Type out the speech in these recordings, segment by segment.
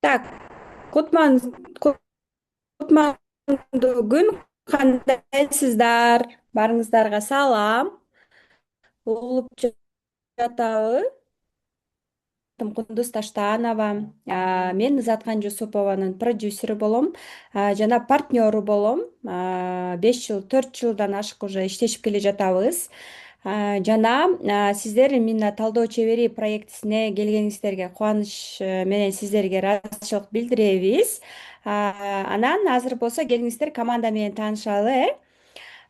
Так, кутмандуу күн. Кандайсыздар? Баарыңыздарга салам. Угулуп жатабы? Кундуз Таштанова. Мен Ызаткан Жусупованын продюсери болом, жана партнеру болом. 5 жыл, 4 жылдан ашык уже иштешип келе жатабыз. Жана сиздер Минна талдоо чебери проектисине келгениңиздерге кубаныч менен сиздерге ыраазычылык билдиребиз. Анан азыр болсо келиңиздер команда менен таанышалы,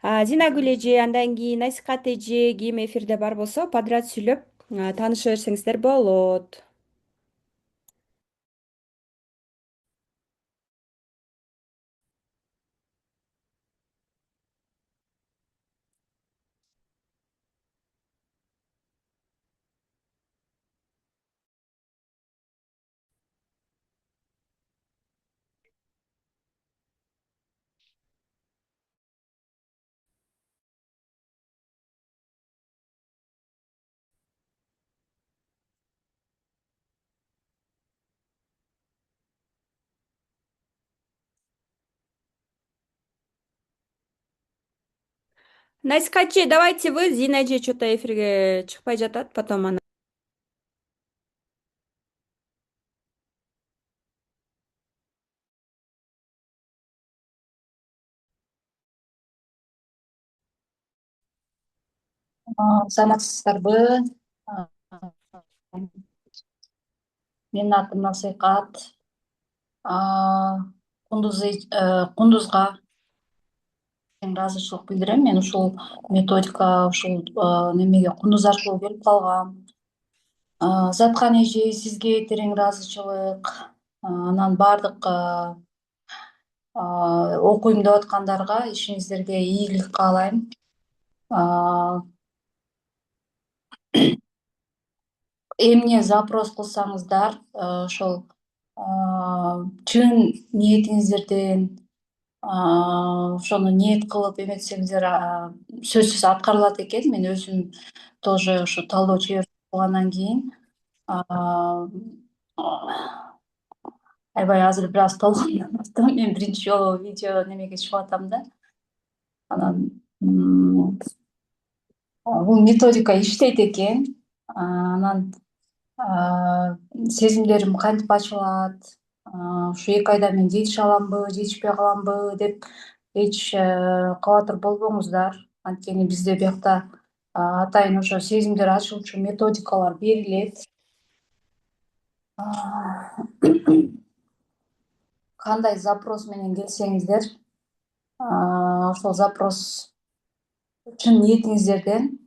Зинагүл эже, андан кийин Насикат эже, ким эфирде бар болсо подряд сүйлөп тааныша берсеңиздер болот. Насикат эже, давайте вы, Зина эже что-то эфирге чыкпай жатат, потом она. Саламатсыздарбы? А, Менин атым Насыйкат. Кундузга ыраазычылык билдирем. Мен ушул методика, ушул немеге Кундуз аркылуу келип калгам. Заткан эже, сизге терең ыраазычылык. Анан баардык окуйм деп аткандарга ишиңиздерге ийгилик каалайм. Эмне запрос кылсаңыздар, ошол чын ниетиңиздерден ошону ниет кылып эметсеңиздер сөзсүз аткарылат экен. Мен өзүм тоже ушу талдоо чебер болгондон кийин аябай азыр бир аз толгондум. Мен биринчи жолу видео немеге чыгып атам да. Анан бул методика иштейт экен. Анан сезимдерим кантип ачылат, ушу 2 айда мен жетише аламбы, жетишпей каламбы деп эч кабатыр болбоңуздар. Анткени бизде биякта атайын ошо сезимдер ачылчу методикалар берилет. Кандай запрос менен келсеңиздер, ошол запрос чын ниетиңиздерден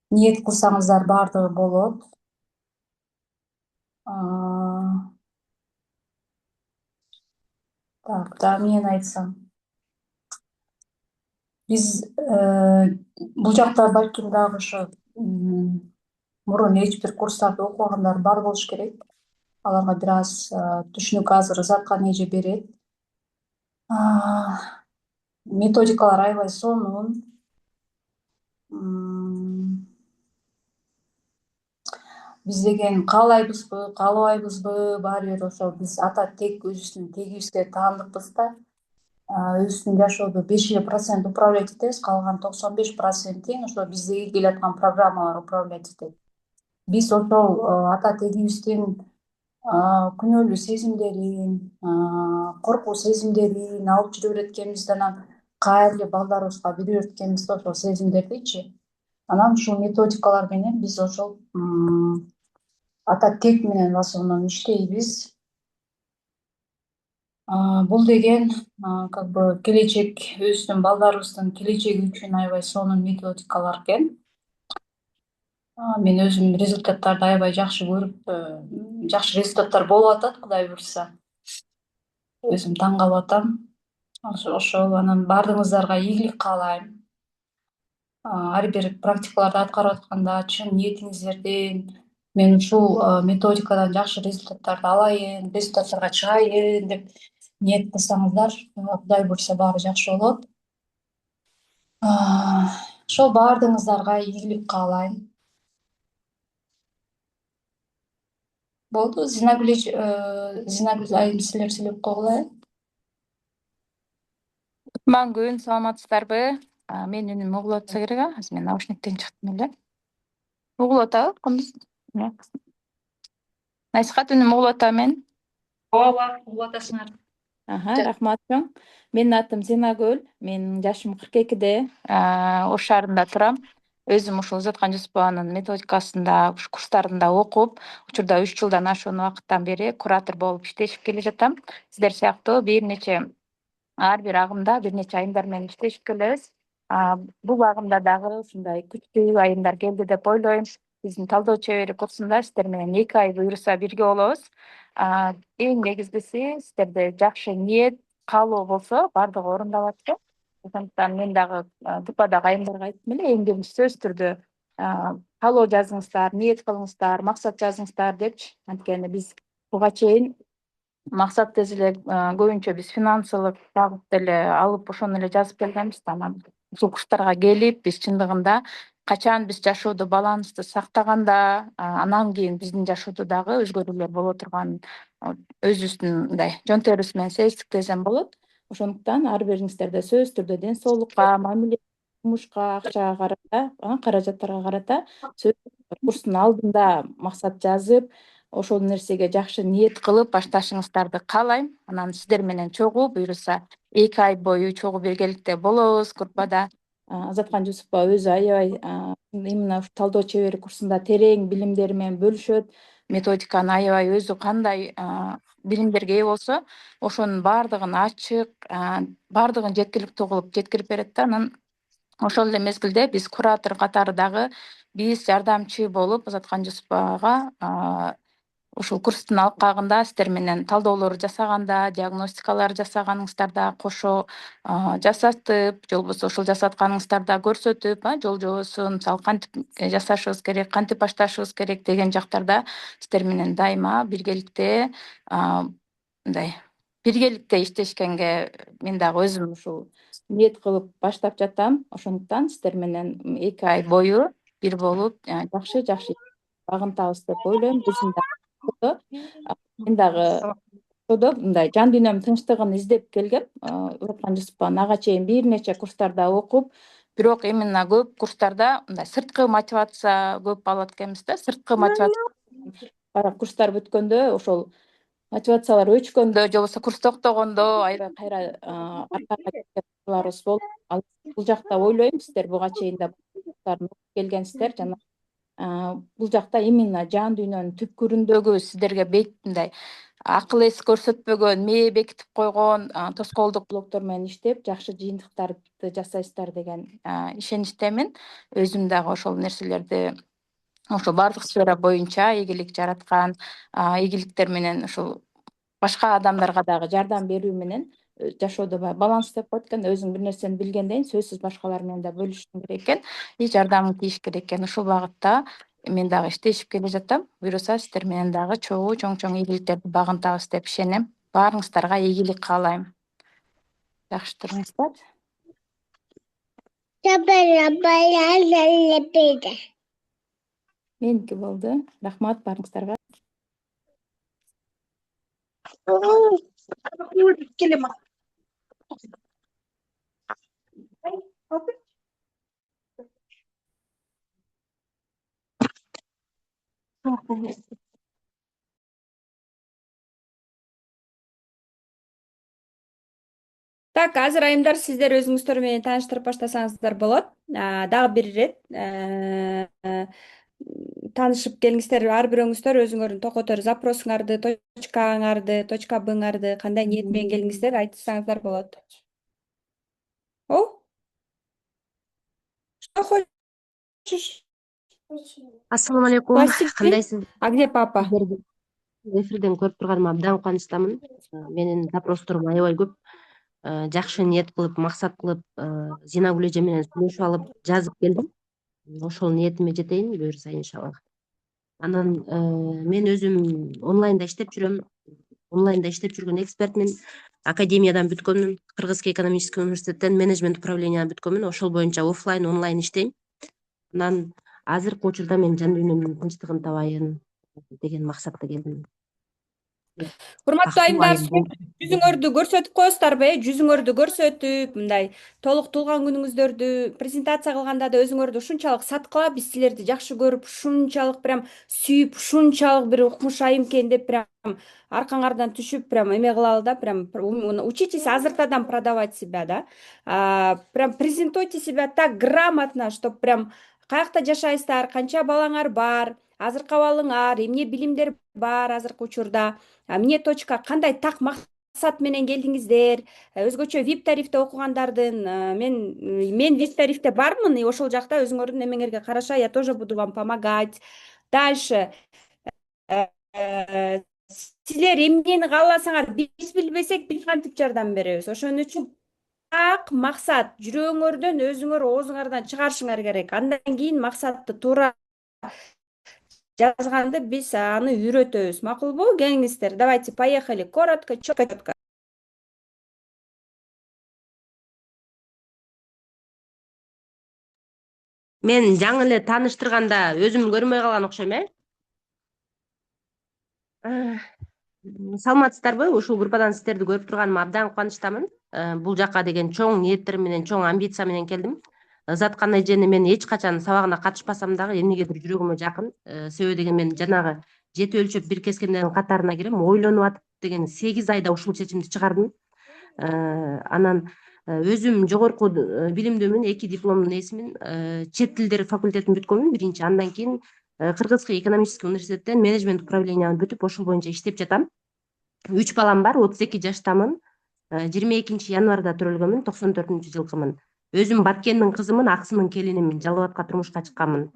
ниет кылсаңыздар баардыгы болот. Так, дагы эмнени айтсам? Биз бул жакта балким дагы ошо мурун эч бир курстарды окубагандар бар болуш керек. Аларга бир аз түшүнүк азыр Заткан эже берет. Методикалар аябай сонун. Биз деген каалайбызбы, каалабайбызбы, баары бир ошо биз ата тек өзүбүздүн тегибизге таандыкпыз да. Өзүбүздүн жашоодо 5% управлять этебиз, калган 95%ин ошо биздеги келаткан программалар управлять этет. Биз ошол ата тегибиздин күнөөлүү сезимдерин, коркуу сезимдерин алып жүрө береткенбизди, анан кайраы эле балдарыбызга бере береткенбизди ошол сезимдердичи. Анан ушул методикалар менен биз ошол ата тек менен в основном иштейбиз. Бул деген как бы келечек, өзүбүздүн балдарыбыздын келечеги үчүн аябай сонун методикалар экен. Мен өзүм результаттарды аябай жакшы көрүп, жакшы результаттар болуп атат, Кудай буйрса. Өзүм таң калып атам. Ошол анан баардыгыңыздарга ийгилик каалайм. Ар бир практикаларды аткарып атканда чын ниетиңиздерден мен ушул методикадан жакшы результаттарды алайын, результаттарга чыгайын деп ниет кылсаңыздар, Кудай буйрса баары жакшы болот. Ошол баардыгыңыздарга ийгилик каалайм. Болду. Зинагүл айым силер сүйлөп койгула. Кутман күн, саламатсыздарбы? Менин үнүм угулуп атса керек, азыр мен наушниктен чыктым эле. Угулуп атабы? Кундуз? Насихат үнүм угулуп атабы мен? Ооба, угулуп атасыңар. Рахмат чоң. Менин атым Зинагүл. Менин жашым 42-де. Ош шаарында турам. Өзүм ушул Узаткан Жусупованын методикасында, курстарында окуп, учурда 3 жылдан ашуун убакыттан бери куратор болуп иштешип келе жатам. Сиздер сыяктуу ар бир агымда бир нече айымдар менен иштешип келебиз. Бул агымда дагы ушундай күчтүү айымдар келди деп ойлойм. Биздин талдоо чебери курсунда сиздер менен 2 ай буюрса бирге болобуз. Эң негизгиси сиздерде жакшы ниет, каалоо болсо баардыгы орундалат да. Ошондуктан мен дагы ДУПадагы айымдарга айттым эле, эң биринчи сөзсүз түрдө каалоо жазыңыздар, ниет кылыңыздар, максат жазыңыздар депчи. Анткени биз буга чейин максат дезе эле көбүнчө биз финансылык багып деле алып ошону эле жазып келгенбиз да. Анан ушул курстарга келип биз чындыгында качан биз жашоодо балансты сактаганда, анан кийин биздин жашоодо дагы өзгөрүүлөр боло турганын өзүбүздүн мындай жон терибиз менен сездик десем болот. Ошондуктан ар бириңиздерде сөзсүз түрдө ден соолукка, мамиле, жумушка, акчага карата, каражаттарга карата курстун алдында максат жазып, ошол нерсеге жакшы ниет кылып башташыңыздарды каалайм. Анан сиздер менен чогуу буюрса 2 ай бою чогуу биргеликте болобуз группада. Азаткан Жусупова өзү аябай именно ушу талдоо чебери курсунда терең билимдери менен бөлүшөт. Методиканы аябай өзү кандай билимдерге ээ болсо, ошонун баардыгын ачык, баардыгын жеткиликтүү кылып жеткирип берет да. Анан ошол эле мезгилде биз куратор катары дагы биз жардамчы болуп Азаткан Жусуповага ушул курстун алкагында сиздер менен талдоолор жасаганда, диагностикалар жасаганыңыздарда кошо жасатып, же болбосо ошол жасатканыңыздарда көрсөтүп, жол жобосун мисалы кантип жасашыбыз керек, кантип башташыбыз керек деген жактарда сиздер менен дайыма биргеликте мындай биргеликте иштешкенге мен дагы өзүм ушул ниет кылып баштап жатам. Ошондуктан сиздер менен 2 ай бою бир болуп жакшы багынтабыз деп ойлойм. Биздин мен дагы ошодо мындай жан дүйнөмдүн тынчтыгын издеп келгем. Узаткан Жусупованын ага чейин бир нече курстарда окуп, бирок именно көп курстарда мындай сырткы мотивация көп алат экенбиз да. Сырткы мотивация баягы курстар бүткөндө ошол мотивациялар өчкөндө же болбосо курс токтогондо аябай кайра аркага кеткенбиз болуп. Ал бул жакта ойлойм сиздер буга чейин да келгенсиздер жана бул жакта именно жан дүйнөнүн түпкүрүндөгү сиздерге мындай акыл эс көрсөтпөгөн, мээ бекитип койгон тоскоолдук блоктор менен иштеп, жакшы жыйынтыктарды жасайсыздар деген ишеничтемин. Өзүм дагы ошол нерселерди ошо баардык сфера боюнча ийгилик жараткан, ийгиликтер менен ушул башка адамдарга дагы жардам берүү менен жашоодо баягы баланс деп коет экен. Өзүң бир нерсени билгенден сөзсүз башкалар менен да бөлүшүшүң керек экен, жардамың тийиш керек экен. Ушул багытта мен дагы иштешип келе жатам. Буюрса сиздер менен дагы чогуу чоң ийгиликтерди багынтабыз деп ишенем. Баарыңыздарга ийгилик каалайм. Жакшы туруңуздар. Меники болду. Рахмат баарыңыздарга. Так, азыр айымдар сиздер өзүңүздөр менен тааныштырып баштасаңыздар болот. Дагы бир ирет таанышып келиңиздер. Ар бирөөңүздөр өзүңөрдүн токотор запросуңарды, точка Аңарды, точка Бңарды кандай ниет менен келиңиздер айтсаңыздар болот. Что хочешь? Ассаламу алейкум. Пластилин? Кандайсыз? А где папа? Эфирден көрүп турганыма абдан кубанычтамын. Менин запросторум аябай көп. Жакшы ниет кылып, максат кылып, Зинагүл эже менен сүйлөшүп алып жазып келдим. Ошол ниетиме жетейин буюрса иншаллах. Анан мен өзүм онлайнда иштеп жүрөм. Онлайнда иштеп жүргөн экспертмин. Академиядан бүткөнмүн. Кыргызский экономический университеттен менеджмент управленияны бүткөнмүн. Ошол боюнча оффлайн, онлайн иштейм. Анан азыркы учурда мен жан дүйнөмдүн тынчтыгын табайын, деген максатта келдим. Урматтуу Бактылуу айымдар, айым болду. жүзүңөрдү көрсөтүп коесуздарбы? Жүзүңөрдү көрсөтүп, мындай толук туулган күнүңүздөрдү презентация кылганда да өзүңөрдү ушунчалык саткылап, биз силерди жакшы көрүп, ушунчалык прям сүйүп, ушунчалык бир укмуш айым экен деп прям аркаңардан түшүп, прям эме кылалы да, прям учитесь азыртадан продавать себя, да. Прям презентуйте себя так грамотно, чтоб прям каякта жашайсыздар, канча балаңар бар, азыркы абалыңар, эмне билимдер бар азыркы учурда. Эмне точка кандай так максат менен келдиңиздер, өзгөчө вип тарифте окугандардын, мен вип тарифте бармын, и ошол жакта өзүңөрдүн эмеңерге караша я тоже буду вам помогать. Дальше э, силер эмнени кааласаңар биз билбесек биз кантип жардам беребиз. Ошон үчүн так максат жүрөгүңөрдөн өзүңөр оозуңардан чыгарышыңар керек. Андан кийин максатты туура жазганды биз аны үйрөтөбүз. Макулбу? Келиңиздер. Давайте, поехали. Коротко, четко. Мен жаңы эле тааныштырганда өзүм көрмөй калган окшойм, Саламатсыздарбы? Ушул группадан сиздерди көрүп турганыма абдан кубанычтамын. Бул жака деген чоң ниеттерим менен, чоң амбиция менен келдим. Заткан эжени мен эч качан сабагына катышпасам дагы эмнегедир жүрөгүмө жакын. Себеби деген мен жанагы жети өлчөп бир кескендердин катарына кирем. Ойлонуп атып деген 8 айда ушул чечимди чыгардым. Анан өзүм жогорку билимдүүмүн, 2 дипломдун ээсимин. Чет тилдери факультетин бүткөнмүн биринчи. Андан кийин Кыргызский экономический университеттен менеджмент управленияны бүтүп, ошол боюнча иштеп жатам. 3 балам бар, 32 жаштамын. 22 январда төрөлгөнмүн, 94-жылкымын. Өзүм Баткендин кызымын, Аксынын келинимин, Жалал Абадка турмушка чыкканмын.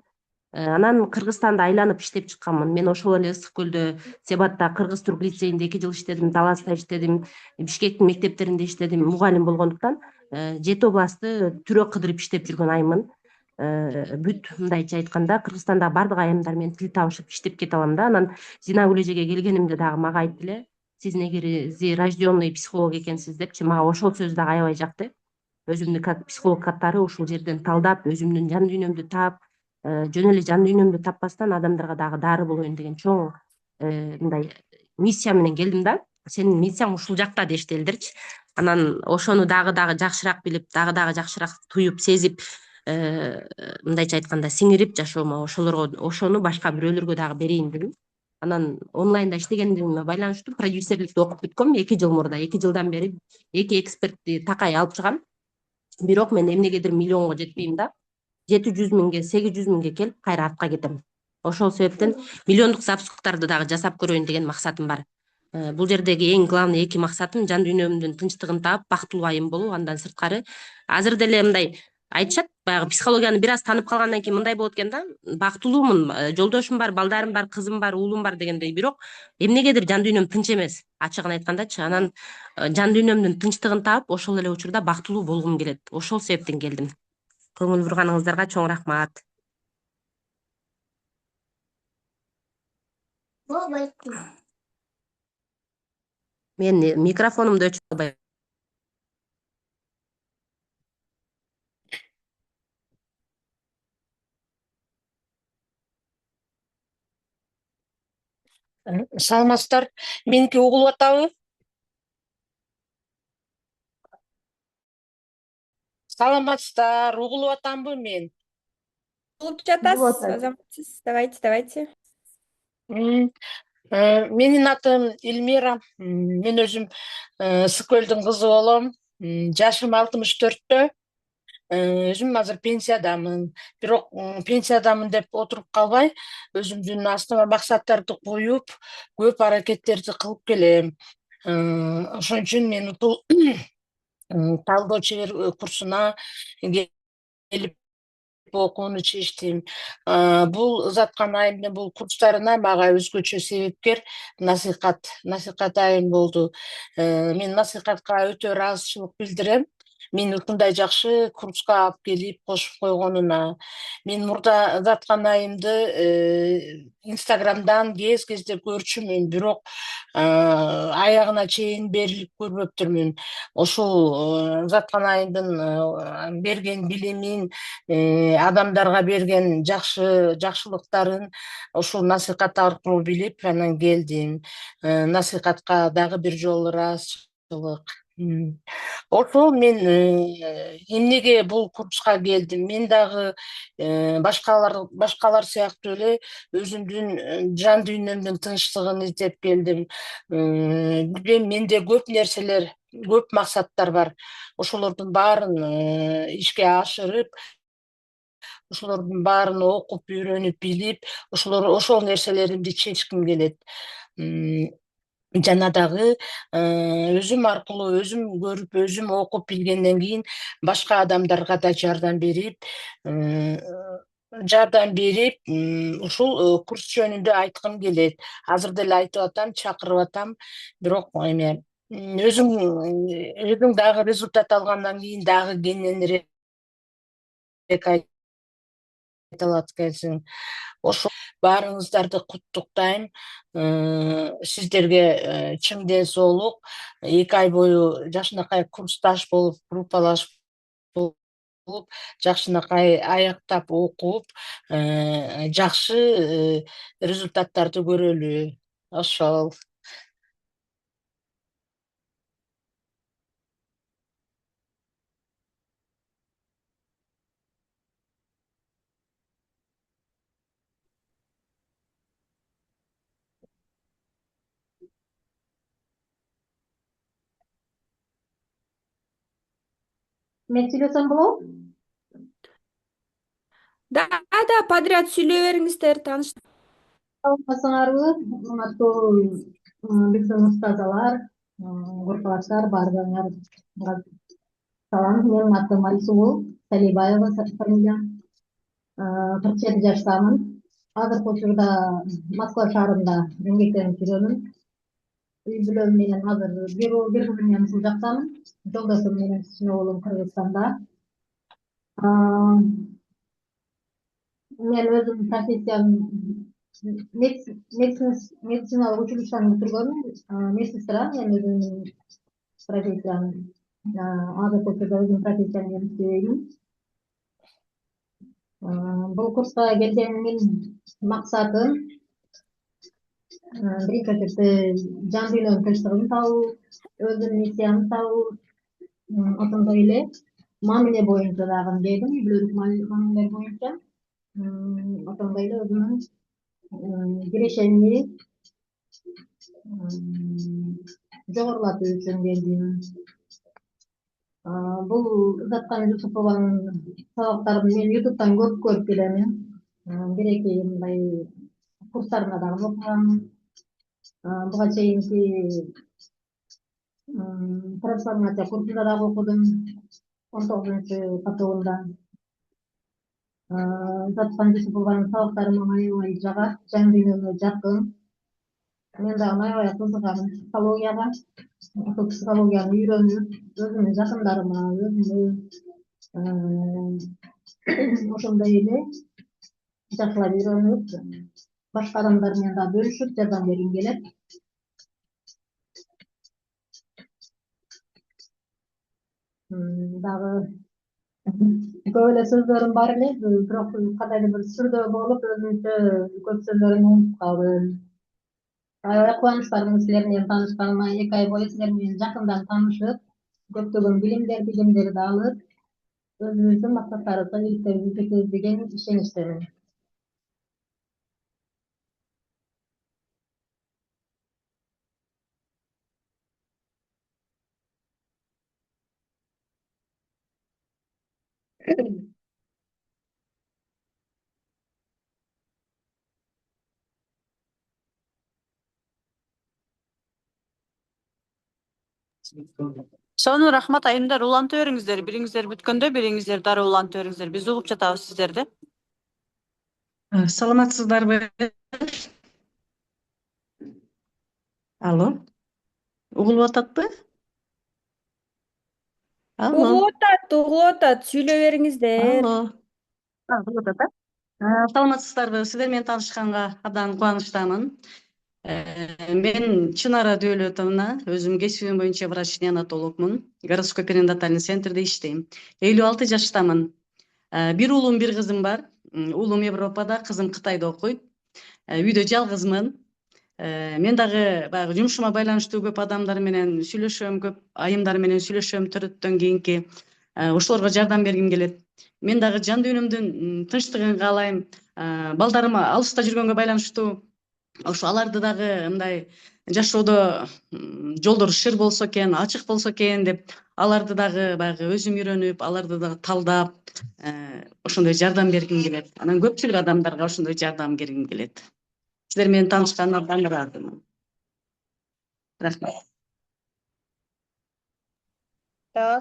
Анан Кыргызстанда айланып иштеп чыкканмын. Мен ошол эле Ысык көлдө Себатта Кыргыз Түрк лицейинде 2 жыл иштедим, Таласта иштедим, Бишкектин мектептеринде иштедим, мугалим болгондуктан 7 областты түрө кыдырып иштеп жүргөн айыммын. Бүт мындайча айтканда Кыргызстандагы бардык айымдар менен тил табышып иштеп кете алам да. Анан Зинагүл эжеге келгенимде дагы мага айтты эле, сиз негизи рожденный психолог экенсиз депчи. Мага ошол сөз дагы аябай жакты. Өзүмдү как психолог катары ушул жерден талдап, өзүмдүн жан дүйнөмдү таап, жөн эле жан дүйнөмдү таппастан адамдарга дагы дары болоюн деген чоң мындай миссия менен келдим да. Сенин миссияң ушул жакта дешти элдерчи. Анан ошону дагы жакшыраак билип, дагы жакшыраак туюп, сезип, мындайча айтканда сиңирип жашоомо, ошону башка бирөөлөргө дагы берейин дедим. Анан онлайнда иштегендигиме байланыштуу продюсерликти окуп бүткөм 2 жыл мурда. 2 жылдан бери 2 экспертти такай алып чыгам. Бирок мен эмнегедир миллионго жетпейм да. 700 миңге, 800 миңге келип кайра артка кетем. Ошол себептен миллиондук запусктарды дагы жасап көрөйүн деген максатым бар. Бул жердеги эң главный 2 максатым жан дүйнөмдүн тынчтыгын таап, бактылуу айым болуу. Андан сырткары азыр деле мындай айтышат, баягы психологияны бир аз таанып калгандан кийин мындай болот экен да. Бактылуумун, жолдошум бар, балдарым бар, кызым бар, уулум бар дегендей, бирок эмнегедир жан дүйнөм тынч эмес, ачыгын айткандачы. Анан жан дүйнөмдүн тынчтыгын таап, ошол эле учурда бактылуу болгум келет. Ошол себептен келдим. Көңүл бурганыңыздарга чоң рахмат. Мен микрофонумду өчүрүп албайм. Саламатсыздар. Меники угулуп атабы? Саламатсыздар. Угулуп атамбы мен? Угулуп жатасыз, азаматсыз. Давайте. Менин атым Эльмира. Мен өзүм Ысык көлдүн кызы болом. Жашым 64-тө. Өзүм азыр пенсиядамын. Бирок пенсиядамын деп отуруп калбай, өзүмдүн астыма максаттарды коюп, көп аракеттерди кылып келем. Ошон үчүн мен ушул талдоо чебер курсуна келип окууну чечтим. Бул Узаткан айымдын бул курстарына мага өзгөчө себепкер насихат айым болду. Мен насихатка өтө ыраазычылык билдирем. мени ушундай жакшы курска алып келип кошуп койгонуна. Мен мурда заткан айымды Инстаграмдан кезде көрчүмүн, бирок аягына чейин берилип көрбөптүрмүн. Ошул заткан айымдын берген билимин, адамдарга берген жакшылыктарын ушул насыйкат аркылуу билип анан келдим. Насыйкатка дагы бир жолу ыраазычылык. Ошол мен эмнеге бул курска келдим? Мен дагы башкалар сыяктуу эле өзүмдүн жан дүйнөмдүн тынчтыгын издеп келдим. Менде көп нерселер, көп максаттар бар. Ошолордун баарын ишке ашырып, ошолордун баарын окуп, үйрөнүп, билип, ошол нерселеримди чечким келет. Жана дагы өзүм аркылуу өзүм көрүп, өзүм окуп билгенден кийин башка адамдарга да жардам берип, ушул курс жөнүндө айткым келет. Азыр деле айтып атам, чакырып атам, бирок эме өзүң дагы результат алгандан кийин дагы кененирээк айта алат экенсиң. Ошо баарыңыздарды куттуктайм. Сиздерге чың ден соолук. 2 ай бою жакшынакай курсташ болуп, группалаш болуп, жакшынакай аяктап окуп, жакшы результаттарды көрөлү. Ошол. Мен сүйлөсөм болобу? Да, подряд сүйлөй бериңиздер, тааныш. Саламатсыңарбы, урматтуу биздин устазалар, группалаштар, баарыңарга салам. Менин атым Айсулуу Салибаева фамилиям. 47 жаштамын. Азыркы учурда Москва шаарында эмгектенип жүрөмүн. Үй бүлөм менен азыр бир кызым менен ушул жактамын. Жолдошум менен кичине уулум Кыргызстанда. Мен өзүм профессиям медициналык училищени бүтүргөнмүн, медсестра. Мен өзүмдүн профессиям азыркы учурда өзүмдүн профессиям менен иштебеймин. Бул курска келгениmin максатым биринчи очередде жан дүйнөнүн тынчтыгын табуу, өзүмдүн миссиямды табуу, ошондой эле мамиле боюнча дагы эмгейдим, үй бүлөлүк мамилелер боюнча. Ошондой эле өзүмдүн кирешемди жогорулатуу үчүн келдим. Бул Узаткан Жусупованын сабактарын мен ютубтан көп көрүп келемин. Бир-эки мындай курстарына дагы окугам. Буга чейинки трансформация курсунда дагы окудум, 19-катыгында. Узаткан Жусупованын сабактары мага аябай жагат, жан дүйнөмө жакын. Мен дагы аябай кызыгам психологияга. Ошол психологияны үйрөнүп, өзүмдүн жакындарыма, өзүмө ошондой эле жакшылап үйрөнүп, башка адамдар менен дагы бөлүшүп, жардам бергим келет. Дагы көп эле сөздөрүм бар эле, бирок кандайдыр бир сүрдө болуп, өзүнчө көп сөздөрүмдү унутуп калдым. Аябай кубанычтамын силер менен таанышканыма. 2 ай бою силер менен жакындан таанышып, көптөгөн билимдерди алып, өзүбүздүн максаттарыбызга, ийгиликтерибизди жетебиз деген ишеничтемин. Сонун рахмат айымдар, уланта бериңиздер. Бириңиздер бүткөндө бириңиздер дары уланта бериңиздер. Биз угуп жатабыз сиздерди. Саламатсыздарбы? Алло, угулуп ататпы? Алло, Угулуп атат, сүйлөй бериңиздер. алло. Кылып атат. Саламатсыздарбы? Сиздер менен таанышканга абдан кубанычтамын. Мен Чынара Дөөлөтовна, өзүм кесибим боюнча врач-неонатологмун. Городской перинатальный центрде иштейм. 56 жаштамын. Бир уулум, бир кызым бар. Уулум Европада, кызым Кытайда окуйт. Үйдө жалгызмын. Мен дагы баягы жумушума байланыштуу көп адамдар менен сүйлөшөм, көп айымдар менен сүйлөшөм төрөттөн кийинки. Ошолорго жардам бергим келет. Мен дагы жан дүйнөмдүн тынчтыгын каалайм. Балдарыма алыста жүргөнгө байланыштуу ошо аларды дагы мындай жашоодо жолдору шыр болсо экен, ачык болсо экен деп аларды дагы баягы өзүм үйрөнүп, аларды дагы талдап, ошондой жардам бергим келет. Анан көпчүлүк адамдарга ошондой жардам бергим келет. Сиздер менен таанышканыма абдан ыраазымын. Рахмат.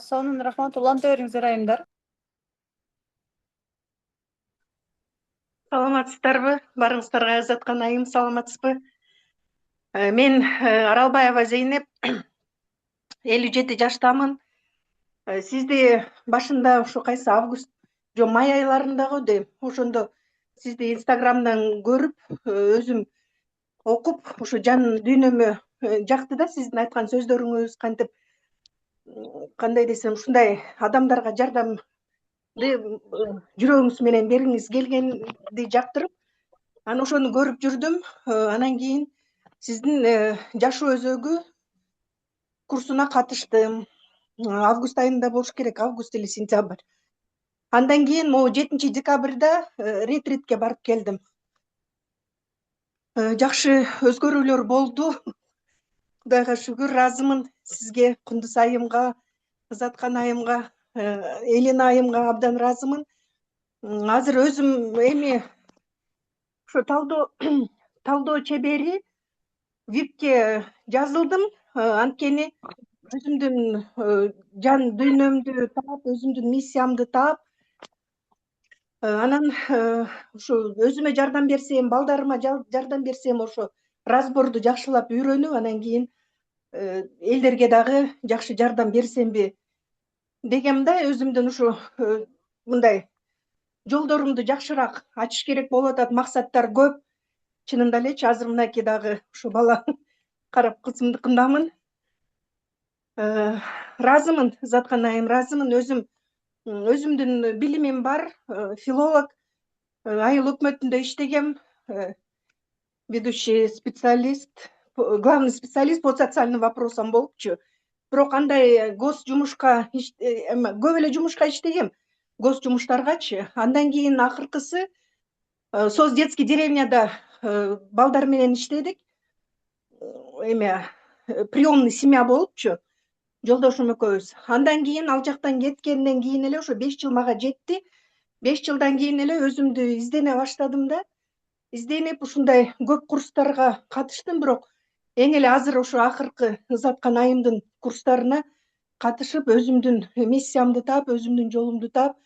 Сонун рахмат. Уланта бериңиздер айымдар. Саламатсыздарбы? Барыңыздарга азаткан айым, саламатсызбы? Мен Аралбаева Зейнеп, 57 жаштамын. Сизди башында ушу кайсы август же май айларындагы дейм. Ошондо сизди Инстаграмдан көрүп, өзүм окуп, ушу жан дүйнөмө жакты да сиздин айткан сөздөрүңүз, кантип кандай десем, ушундай адамдарга жардамды жүрөгүңүз менен бергиңиз келгенди жактырып, анан ошону көрүп жүрдүм. Анан кийин сиздин жашоо өзөгү курсуна катыштым. Август айында болуш керек, август или сентябрь. Андан кийин могу 7 декабрда ретритке барып келдим. Жакшы өзгөрүүлөр болду. Кудайга шүгүр, ыраазымын сизге, Кундуз айымга, Азаткан айымга, Элина айымга абдан ыраазымын. Азыр өзүм эми ушу талдоо чебери ВИПке жазылдым. Анткени өзүмдүн жан дүйнөмдү таап, өзүмдүн миссиямды таап, анан ушу өзүмө жардам берсем, балдарыма жардам берсем, ошо разборду жакшылап үйрөнүп, анан кийин элдерге дагы жакшы жардам берсемби дегем да, өзүмдүн ушу мындай жолдорумду жакшыраак ачыш керек болуп атат. Максаттар көп. Чынында элечи азыр мынакей дагы ушу бала карап кызымдыкындамын. Ыраазымын, Заткан айым, ыраазымын. Өзүмдүн билимим бар, филолог, айыл өкмөтүндө иштегем, ведущий специалист, главный специалист по социальным вопросам болупчу. Бирок андай гос жумушка, көп эле жумушка иштегем, гос жумуштаргачы. Андан кийин акыркысы СОС детский деревняда балдар менен иштедик. Приемный семья болупчу. Жолдошум экөөбүз. Андан кийин ал жактан кеткенден кийин эле ошо 5 жыл мага жетти. 5 жылдан кийин эле өзүмдү издене баштадым да. Изденип ушундай көп курстарга катыштым, бирок эң эле азыр ошо акыркы Заткан айымдын курстарына катышып, өзүмдүн миссиямды таап, өзүмдүн жолумду таап,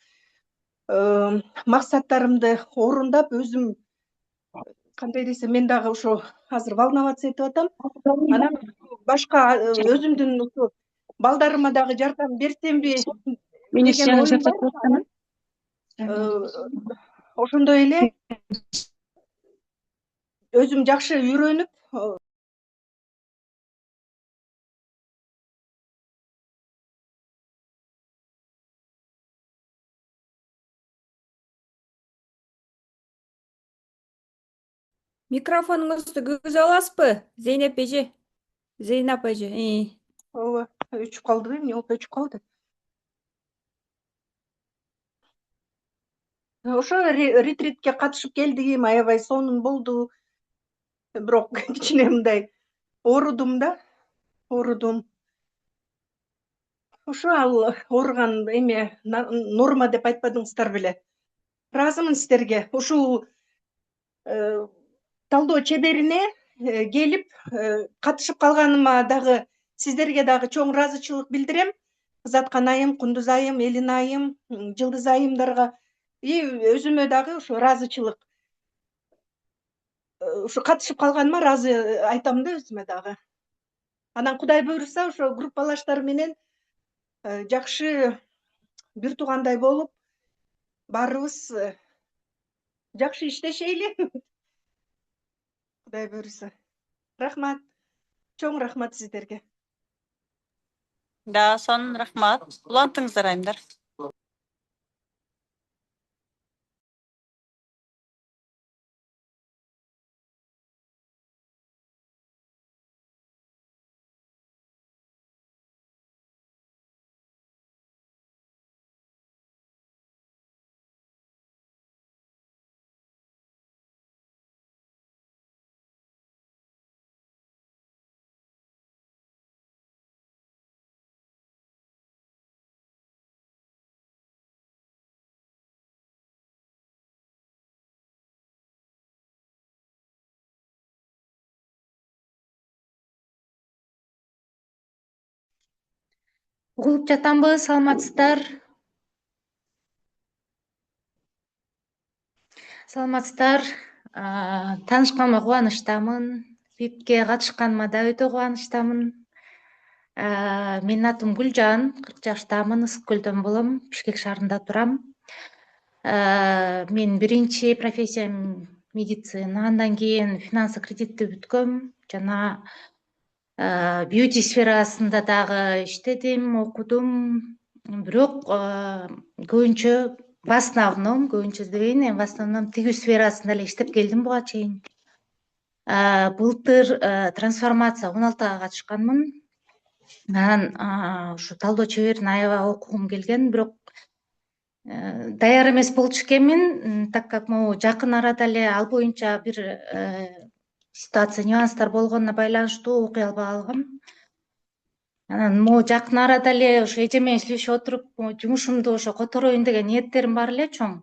максаттарымды орундап, өзүм кандай десем, мен дагы ошо азыр волноваться этип атам. Анан башка өзүмдүн ушу балдарыма дагы жардам берсемби деген оюм бар. Ошондой эле өзүм жакшы үйрөнүп, Микрофонуңузду күйгүзө аласызбы? Зейнеп эже. Зейнап эже. ооба, өчүп калды, эмне болуп өчүп калды. Ошо ретритке катышып келдим, аябай сонун болду. Бирок кичине мындай оорудум да, оорудум. Ошо ал ооруган эме норма деп айтпадыңыздар беле. Ыраазымын сиздерге. Ушул талдоо чеберине келип катышып калганыма дагы сиздерге дагы чоң ыраазычылык билдирем. Заткан айым, Кундуз айым, Элина айым, Жылдыз айымдарга өзүмө дагы ошо ыраазычылык. Ушу катышып калганыма ыраазы айтам да өзүмө дагы. Анан Кудай буйруса ошо группалаштар менен жакшы бир туугандай болуп, баарыбыз жакшы иштешейли. Кудай буйруса. Рахмат. Чоң рахмат сиздерге. Да, сонун рахмат. Улантыңыздар айымдар. Угулуп жатамбы, саламатсыздар. Таанышканыма кубанычтамын. ВИПке катышканыма да өтө кубанычтамын. Менин атым Гүлжан, 40 жаштамын, Ысык Көлдөн болом, Бишкек шаарында турам. Менин биринчи профессиям медицина, андан кийин финансы кредитти бүткөм жана бьюти сферасында дагы иштедим, окудум. Бирок көбүнчө в основном тигүү сферасында эле иштеп келдим буга чейин. Былтыр трансформация 16га катышканмын. Анан ушу талдоо чеберин аябай окугум келген, бирок даяр эмес болчу экенмин, так как могу жакын арада эле ал боюнча бир ситуация, нюанстар болгонуна байланыштуу окуй албай калгам. Анан могу жакын арада эле ошо эже менен сүйлөшүп отуруп, жумушумду ошо котороюн деген ниеттерим бар эле чоң.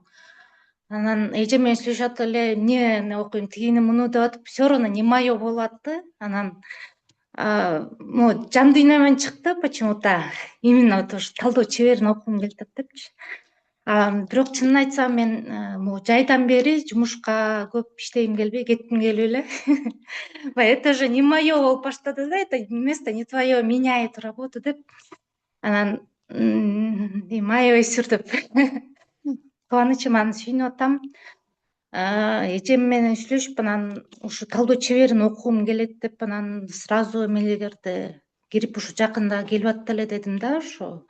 Анан эже менен сүйлөшүп атып эле эмнени окуйм, тигини муну деп атып, все равно не мое болуп атты. Анан могу жан дүйнөмөн чыкты почему-то. Именно вот ушу талдоо чеберин окугум келип атыпчы. Бирок чынын айтсам, мен могу жайдан бери жумушка көп иштегим келбей, кетким келип эле. Это уже не мое болуп баштады да, это место не твое, меняет работу деп. Анан аябай сүрдөп кубанычыман сүйүнүп атам. Эжем менен сүйлөшүп, анан ушу талдоо чеберин окугум келет деп, анан сразу эмелерди кирип, ушу жакында келип атты эле дедим да, ошо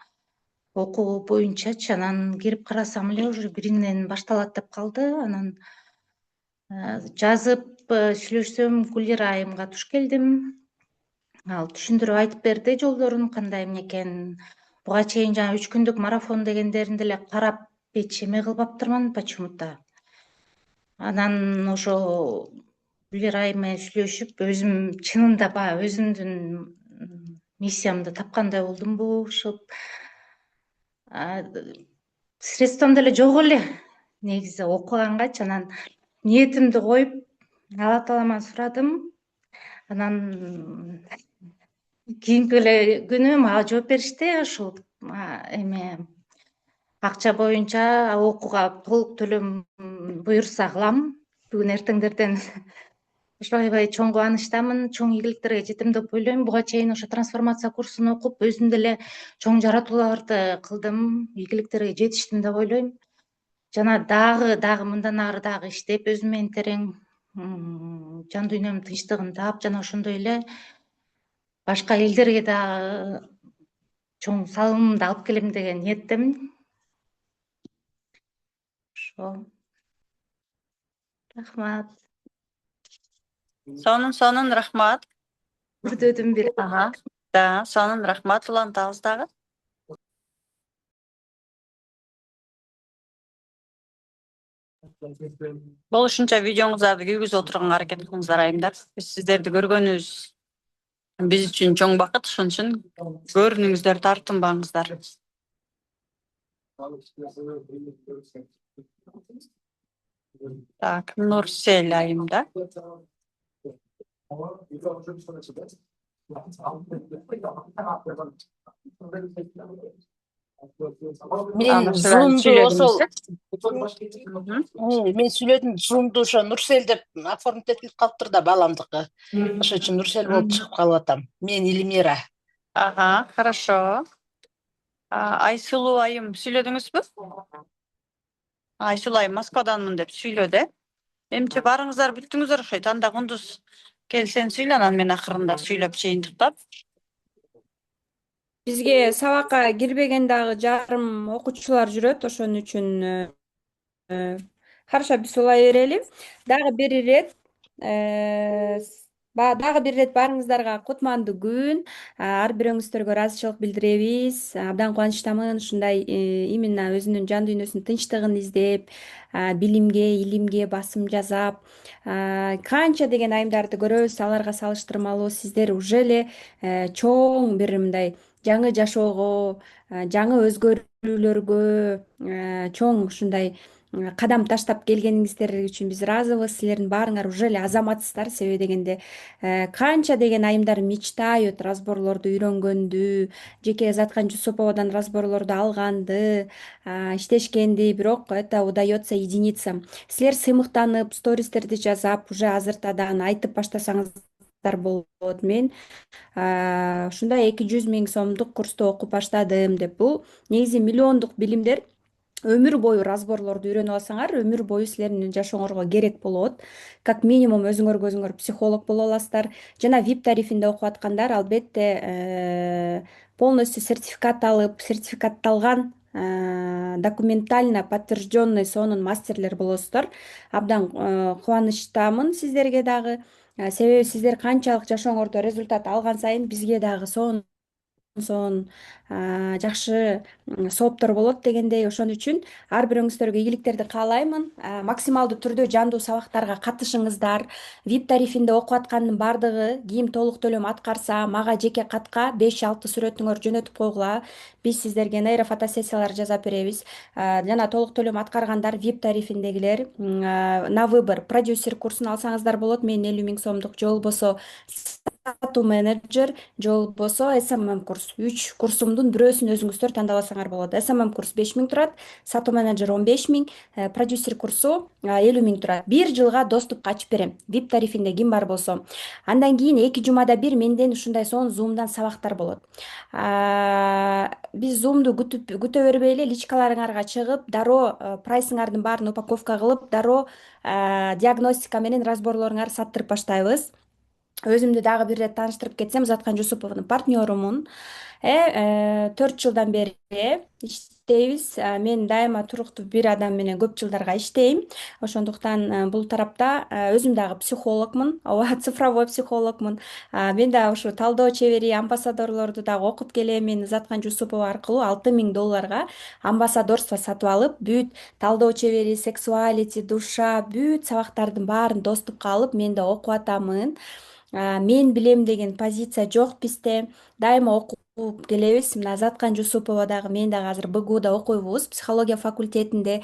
окуу боюнчачы. Анан кирип карасам эле уже биринен башталат деп калды. Анан жазып сүйлөшсөм, Гүлира айымга туш келдим. Ал түшүндүрүп айтып берди жолдорун, кандай эмне экенин. Буга чейин жана 3 күндүк марафон дегендеринди эле карап эч эме кылбаптырмын почему-то. Анан ошо Гүлира айым менен сүйлөшүп, өзүм чынында баягы өзүмдүн миссиямды тапкандай болдумбу, ушул средством деле жок эле негизи окугангачы. Анан ниетимди коюп, Алла Тааламан сурадым. Анан кийинки эле күнү мага жооп беришти, ушул эме акча боюнча окууга толук төлөм буйрса кылам бүгүн эртеңдерден. Ошо аябай чоң кубанычтамын, чоң ийгиликтерге жетем деп ойлойм. Буга чейин ошо трансформация курсун окуп, өзүм деле чоң жаратууларды кылдым, ийгиликтерге жетиштим деп ойлойм. Жана дагы мындан ары дагы иштеп, өзүм менен терең жан дүйнөмдүн тынчтыгын таап, жана ошондой эле башка элдерге дагы чоң салымымды алып келем деген ниеттемин. Ошо. Рахмат. Сонун рахмат. Бүрдөдүм бир. Да, сонун рахмат. Улантабыз дагы. Болушунча видеоңуздарды күйгүзүп отурганга аракет кылыңыздар айымдар. Биз сиздерди көргөнүбүз биз үчүн чоң бакыт, ошон үчүн көрүнүңүздөр, тартынбаңыздар. Так, Нурсель айымда. Мен зумду ошол мен сүйлөдүм, зумду ошо Нурсель деп оформить этилип калыптыр да, баламдыкы. Ошон үчүн Нурсель болуп чыгып калып атам. Мен Эльмира. Хорошо. Айсулуу айым сүйлөдүңүзбү? Айсулуу айым Москваданмын деп сүйлөдү. Эмче барыңыздар бүттүңүздөр окшойт. Анда кундуз келсен сүйлө, анан мен акырында сүйлөп жыйынтыктап. Бизге сабакка кирбеген дагы жарым окуучулар жүрөт, ошон үчүн хорошо, биз улай берели. Дагы бир ирет дагы бир ирет баарыңыздарга кутмандуу күн. Ар бирөөңүздөргө ыраазычылык билдиребиз. Абдан кубанычтамын ушундай именно өзүнүн жан дүйнөсүнүн тынчтыгын издеп, билимге, илимге басым жасап, канча деген айымдарды көрөбүз. Аларга салыштырмалуу сиздер уже эле чоң бир мындай жаңы жашоого, жаңы өзгөрүүлөргө чоң ушундай кадам таштап келгениңиздер үчүн биз ыраазыбыз. Силердин баарыңар уже эле азаматсыздар. Себеби дегенде канча деген айымдар мечтают разборлорду үйрөнгөндү, жеке Заткан Жусуповадан разборлорду алганды, иштешкенди, бирок это удается единицам. Силер сыймыктанып, стористерди жазап, уже азыртадан айтып баштасаңыздар болот. Мен ушундай 200 000 сомдук курсту окуп баштадым деп. Бул негизи миллиондук билимдер. Өмүр бою разборлорду үйрөнүп алсаңар, өмүр бою силердин жашооңорго керек болот. Как минимум өзүңөргө өзүңөр психолог боло аласыздар. Жана VIP тарифинде окуп аткандар албетте полностью сертификат алып, сертификатталган документально подтвержденный сонун мастерлер болосуздар. Абдан кубанычтамын сиздерге дагы. Себеби сиздер канчалык жашооңордо результат алган сайын бизге дагы сонун жакшы сооптор болот дегендей. Ошон үчүн ар бирөөңүздөргө ийгиликтерди каалаймын. Максималдуу түрдө жандуу сабактарга катышыңыздар. VIP тарифинде окуп аткандын баардыгы ким толук төлөм аткарса, мага жеке катка 5-6 сүрөтүңөр жөнөтүп койгула. Биз сиздерге нейрофотосессиялар жасап беребиз. Жана толук төлөм аткаргандар VIP тарифиндегилер на выбор продюсер курсун алсаңыздар болот. Мен 50 000 сомдук, же болбосо сатуу менеджер, же болбосо SMM курс. 3 курсумдун бирөөсүн өзүңүздөр тандап алсаңар болот. SMM курс 5 000 турат, сатуу менеджер 15 000, продюсер курсу 50 000 турат. Бир жылга доступка ачып берем. VIP тарифинде ким бар болсо. Андан кийин 2 жумада бир менден ушундай сонун Zoom'дан сабактар болот. Биз Zoom'ду күтө бербей эле личкаларыңарга чыгып, дароо прайсыңардын баарын упаковка кылып, дароо диагностика менен разборлоруңарды саттырып баштайбыз. Өзүмдү дагы бир ирет тааныштырып кетсем, Заткан Жусуповдун партнерумун. 4 жылдан бери иштейбиз. Мен дайыма туруктуу бир адам менен көп жылдарга иштейм. Ошондуктан бул тарапта өзүм дагы психологмун, ооба, цифровой психологмун. Мен дагы ушу талдоо чебери, амбассадорлорду дагы окуп келем. Мен Заткан Жусупова аркылуу $6000 амбассадорство сатып алып, бүт талдоо чебери, сексуалити, душа, бүт сабактардын баарын доступка алып, мен да окуп атамын. Мен билем деген позиция жок бизде. Дайыма окуп келебиз. Мына Заткан Жусупова дагы, мен дагы азыр БГУда окуйбуз, психология факультетинде.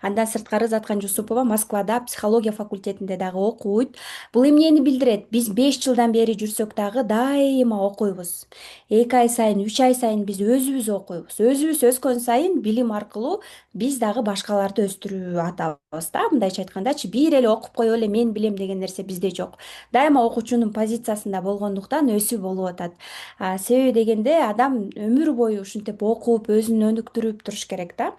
Андан сырткары Заткан Жусупова Москвада психология факультетинде дагы окуйт. Бул эмнени билдирет? Биз 5 жылдан бери жүрсөк дагы дайыма окуйбуз. 2 ай сайын, 3 ай сайын биз өзүбүз окуйбуз. Өзүбүз өскөн сайын билим аркылуу биз дагы башкаларды өстүрүп атабыз да. Мындайча айткандачы, бир эле окуп коюп эле мен билем деген нерсе бизде жок. Дайыма окуучунун позициясында болгондуктан өсүү болуп атат. Себеби дегенде адам өмүр бою ушинтип окуп, өзүн өнүктүрүп туруш керек да.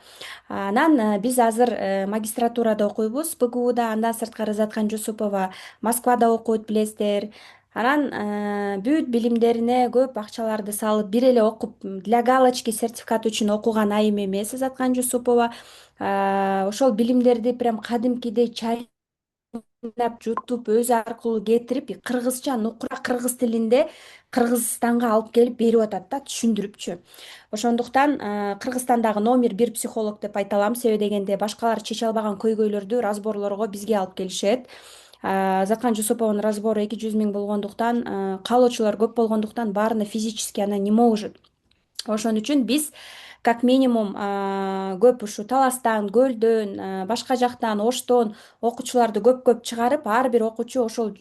Анан биз азыр магистратурада окуйбуз БГУда. Андан сырткары Заткан Жусупова Москвада окуйт, билесиздер. Анан бүт билимдерине көп акчаларды салып, бир эле окуп, для галочки сертификат үчүн окуган айым эмес Заткан Жусупова. Ошол билимдерди прям кадимкидей жутуп, өзү аркылуу кетирип, кыргызча, нукура кыргыз тилинде Кыргызстанга алып келип берип атат да, түшүндүрүпчү. Ошондуктан Кыргызстандагы номер 1 психолог деп айта алам. Себеби дегенде башкалар чече албаган көйгөйлөрдү разборлорго бизге алып келишет. Заткан Жусупованын разбору 200 000 болгондуктан, каалоочулар көп болгондуктан баарына физически она не может. Ошон үчүн биз как минимум көп ушу Таластан, Көлдөн, башка жактан, Оштон окуучуларды көп чыгарып, ар бир окуучу ошол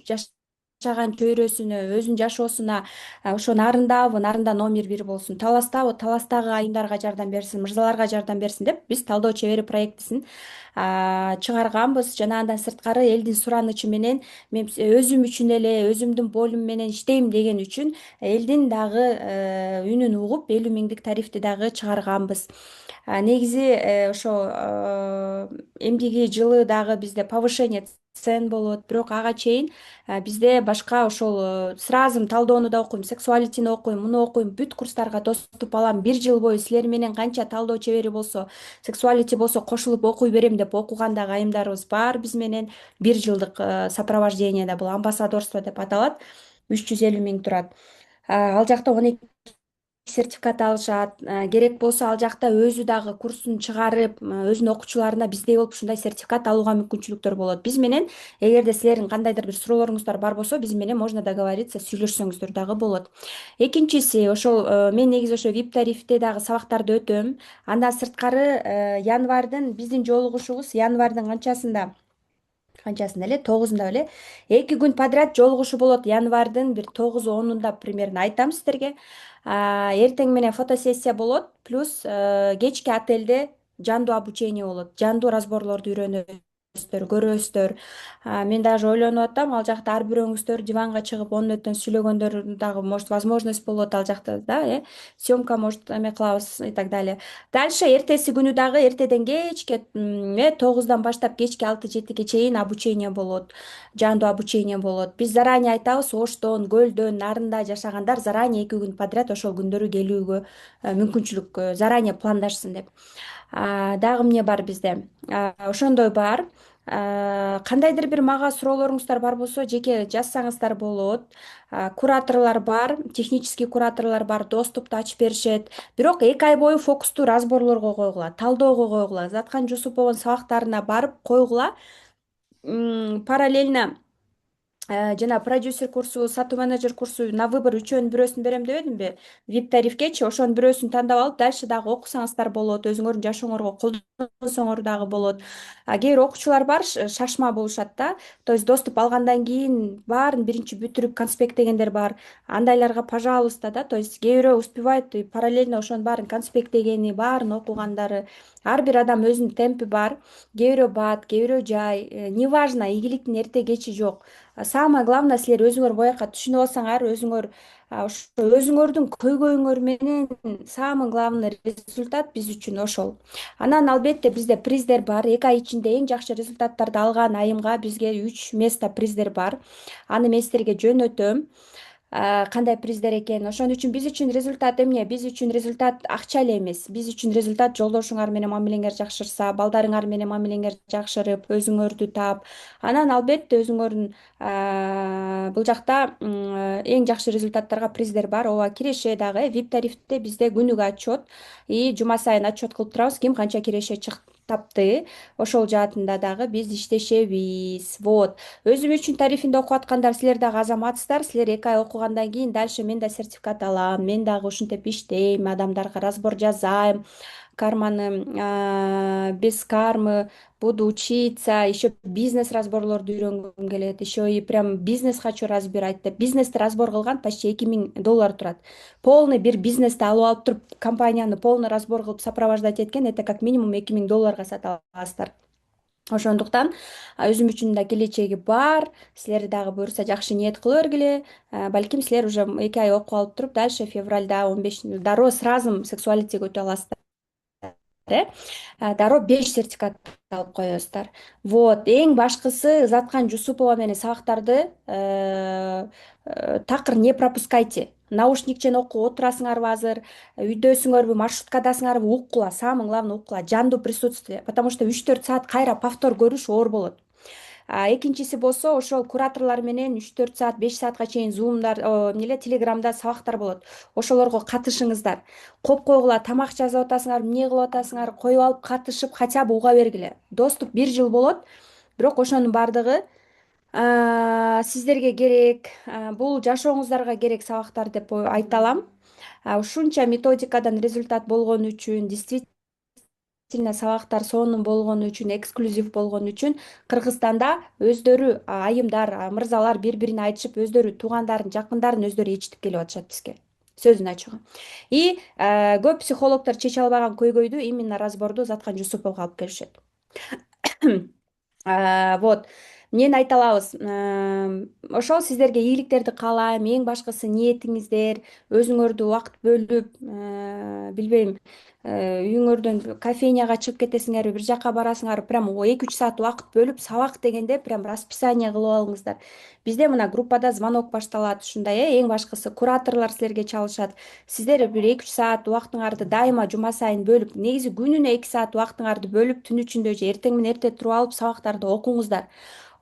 жашаган чөйрөсүнө, өзүнүн жашоосуна ошо нарындабы, нарында №1 болсун, таластабы, таластагы айымдарга жардам берсин, мырзаларга жардам берсин деп биз талдоо чебери проектисин чыгарганбыз. Жана андан сырткары элдин суранычы менен мен өзүм үчүн эле, өзүмдүн болумум менен иштейм деген үчүн элдин дагы үнүн угуп 50 000 тарифти дагы чыгарганбыз. Негизи ошо эмгеги жылы дагы бизде повышение цен болот, бирок ага чейин бизде башка ошол сразу талдоону да окуйм, сексуалитини окуйм, муну окуйм, бүт курстарга доступ алам, 1 жыл бою силер менен канча талдоо чебери болсо, сексуалити болсо кошулуп окуй берем деп окуган дагы айымдарыбыз бар биз менен. 1 жылдык сопровождениеде, бул амбассадорство деп аталат, 350 000 турат. Ал жакта 12 сертификат алышат. Керек болсо ал жакта өзү дагы курсун чыгарып, өзүнүн окуучуларына биздей болуп ушундай сертификат алууга мүмкүнчүлүктөр болот. Биз менен эгерде силердин кандайдыр бир суроолоруңуздар бар болсо, биз менен можно договориться, сүйлөшсөңүздөр дагы болот. Экинчиси, ошол мен негизи ошо VIP тарифте дагы сабактарды өтөм. Андан сырткары январдын биздин жолугушубуз январдын канчасында эле, 9-унда беле 2 күн подряд жолугушуу болот. Январдын бир 9-10-унда примерно айтам сиздерге. Эртең менен фотосессия болот, плюс кечки отелде жандуу обучение болот. Жандуу разборлорду үйрөнөсүздөр, көрөсүздөр. Мен даже ойлонуп атам, ал жакта ар бирөөңүздөр диванга чыгып 10 мүнөттөн сүйлөгөндөр дагы, может, возможность болот ал жакта, да, съемка, может, эме кылабыз и так далее. Дальше эртеси күнү дагы эртеден кечке 9-дан баштап кечки 6-7-ге чейин обучение болот. Жандуу обучение болот. Биз заранее айтабыз, Оштон, Көлдөн, Нарында жашагандар заранее 2 күн подряд ошол күндөрү келүүгө мүмкүнчүлүк заранее пландашсын деп. Дагы эмне бар бизде? Ошондой бар. Кандайдыр бир мага суроолоруңуздар бар болсо, жеке жазсаңыздар болот. Кураторлор бар, технический кураторлор бар, доступту ачып беришет. Бирок 2 ай бою фокустуу разборлорго койгула, талдоого койгула, Заткан Жусуповдун сабактарына барып койгула. Параллельно жана продюсер курсу, сатуу менеджер курсу на выбор үчөөнүн бирөөсүн берем дебедимби? VIP тарифкечи ошонун бирөөсүн тандап алып, дальше дагы окусаңыздар болот, өзүңөрдүн жашооңорго колдонсоңор дагы болот. Кээ бир окуучулар бар, шашма болушат да. То есть доступ алгандан кийин баарын биринчи бүтүрүп конспектдегендер бар. Андайларга пожалуйста, да. То есть кээ бирөө успевает параллельно ошонун баарын конспектдегени, баарын окугандары. Ар бир адам өзүнүн темпи бар. Кээ бирөө бат, кээ бирөө жай. Неважно, ийгиликтин эрте кечи жок. Самое главное, силер өзүңөр бояка түшүнүп алсаңар, өзүңөр ошо өзүңөрдүн көйгөйүңөр менен самый главный результат биз үчүн ошол. Анан албетте бизде приздер бар. 2 ай ичинде эң жакшы результаттарды алган айымга бизге 3 место приздер бар. Аны мен силерге жөнөтөм. Кандай приздер экенин. Ошон үчүн биз үчүн результат эмне? Биз үчүн результат акча эле эмес. Биз үчүн результат жолдошуңар менен мамилеңер жакшырса, балдарыңар менен мамилеңер жакшырып, өзүңөрдү таап, анан албетте өзүңөрдүн бул жакта эң жакшы результаттарга приздер бар. Ооба, киреше дагы VIP тарифте бизде күнүгө отчет и жума сайын отчет кылып турабыз, ким канча киреше тапты. Ошол жаатында дагы биз иштешебиз. Вот. Өзүм үчүн тарифинде окуп аткандар, силер дагы азаматсыздар. Силер 2 ай окугандан кийин дальше мен да сертификат алам. Мен дагы ушинтип иштейм, адамдарга разбор жасайм. Карманы, без кармы, буду учиться, еще бизнес разборлорду үйрөнгүм келет, еще и прям бизнес хочу разбирать деп. Бизнести разбор кылган почти $2000 турат. Полный бир бизнести алып туруп, компанияны полный разбор кылып сопровождать эткен, это как минимум $2000 сата аласыздар. Ошондуктан өзүм үчүн да келечеги бар. Силер дагы буюрса жакшы ниет кыла бергиле. Балким силер уже 2 ай окуп алып туруп, дальше февральда 15 дароо сразу сексуалитиге өтө аласыздар. Дароо 5 сертификат алып коесуздар. Вот. Эң башкысы, Заткан Жусупова менен сабактарды такыр не пропускайте. Наушникчен отурасыңарбы азыр, үйдөсүңөрбү, маршруткадасыңарбы, уккула, самый главный уккула, жандуу присутствие. Потому что 3-4 саат кайра повтор көрүш оор болот. Экинчиси болсо, ошол кураторлор менен 3-4 саат, 5 саатка чейин зумдар, телеграмда сабактар болот. Ошолорго катышыңыздар. Коп койгула, тамак жазып атасыңар, эмне кылып атасыңар, коюп алып катышып, хотя бы уга бергиле. Доступ 1 жыл болот, бирок ошонун бардыгы сиздерге керек, бул жашооңуздарга керек сабактар деп айта алам. Ушунча методикадан результат болгон үчүн действительно сильно сабактар сонун болгону үчүн, эксклюзив болгону үчүн Кыргызстанда өздөрү айымдар, мырзалар бири-бирине айтышып, өздөрү туугандарын, жакындарын өздөрү ээрчитип келип атышат бизге. Сөзүн ачууга. И көп психологдор чече албаган көйгөйдү именно разборду Заткан Жусуповго алып келишет. Вот. Эмнени айта алабыз? Ошол сиздерге ийгиликтерди каалайм. Эң башкысы ниетиңиздер, өзүңөрдү убакыт бөлүп, билбейм, үйүңөрдөн кофейняга чыгып кетесиңерби, бир жака барасыңарбы, прям 2-3 саат убакыт бөлүп, сабак дегенде прям расписание кылып алыңыздар. Бизде мына группада звонок башталат ушундай, эң башкысы кураторлор силерге чалышат. Сиздер бир 2-3 саат убактыңарды дайыма жума сайын бөлүп, негизи күнүнө 2 саат убактыңарды бөлүп, түн ичинде же эртең менен эрте туруп алып сабактарды окуңуздар.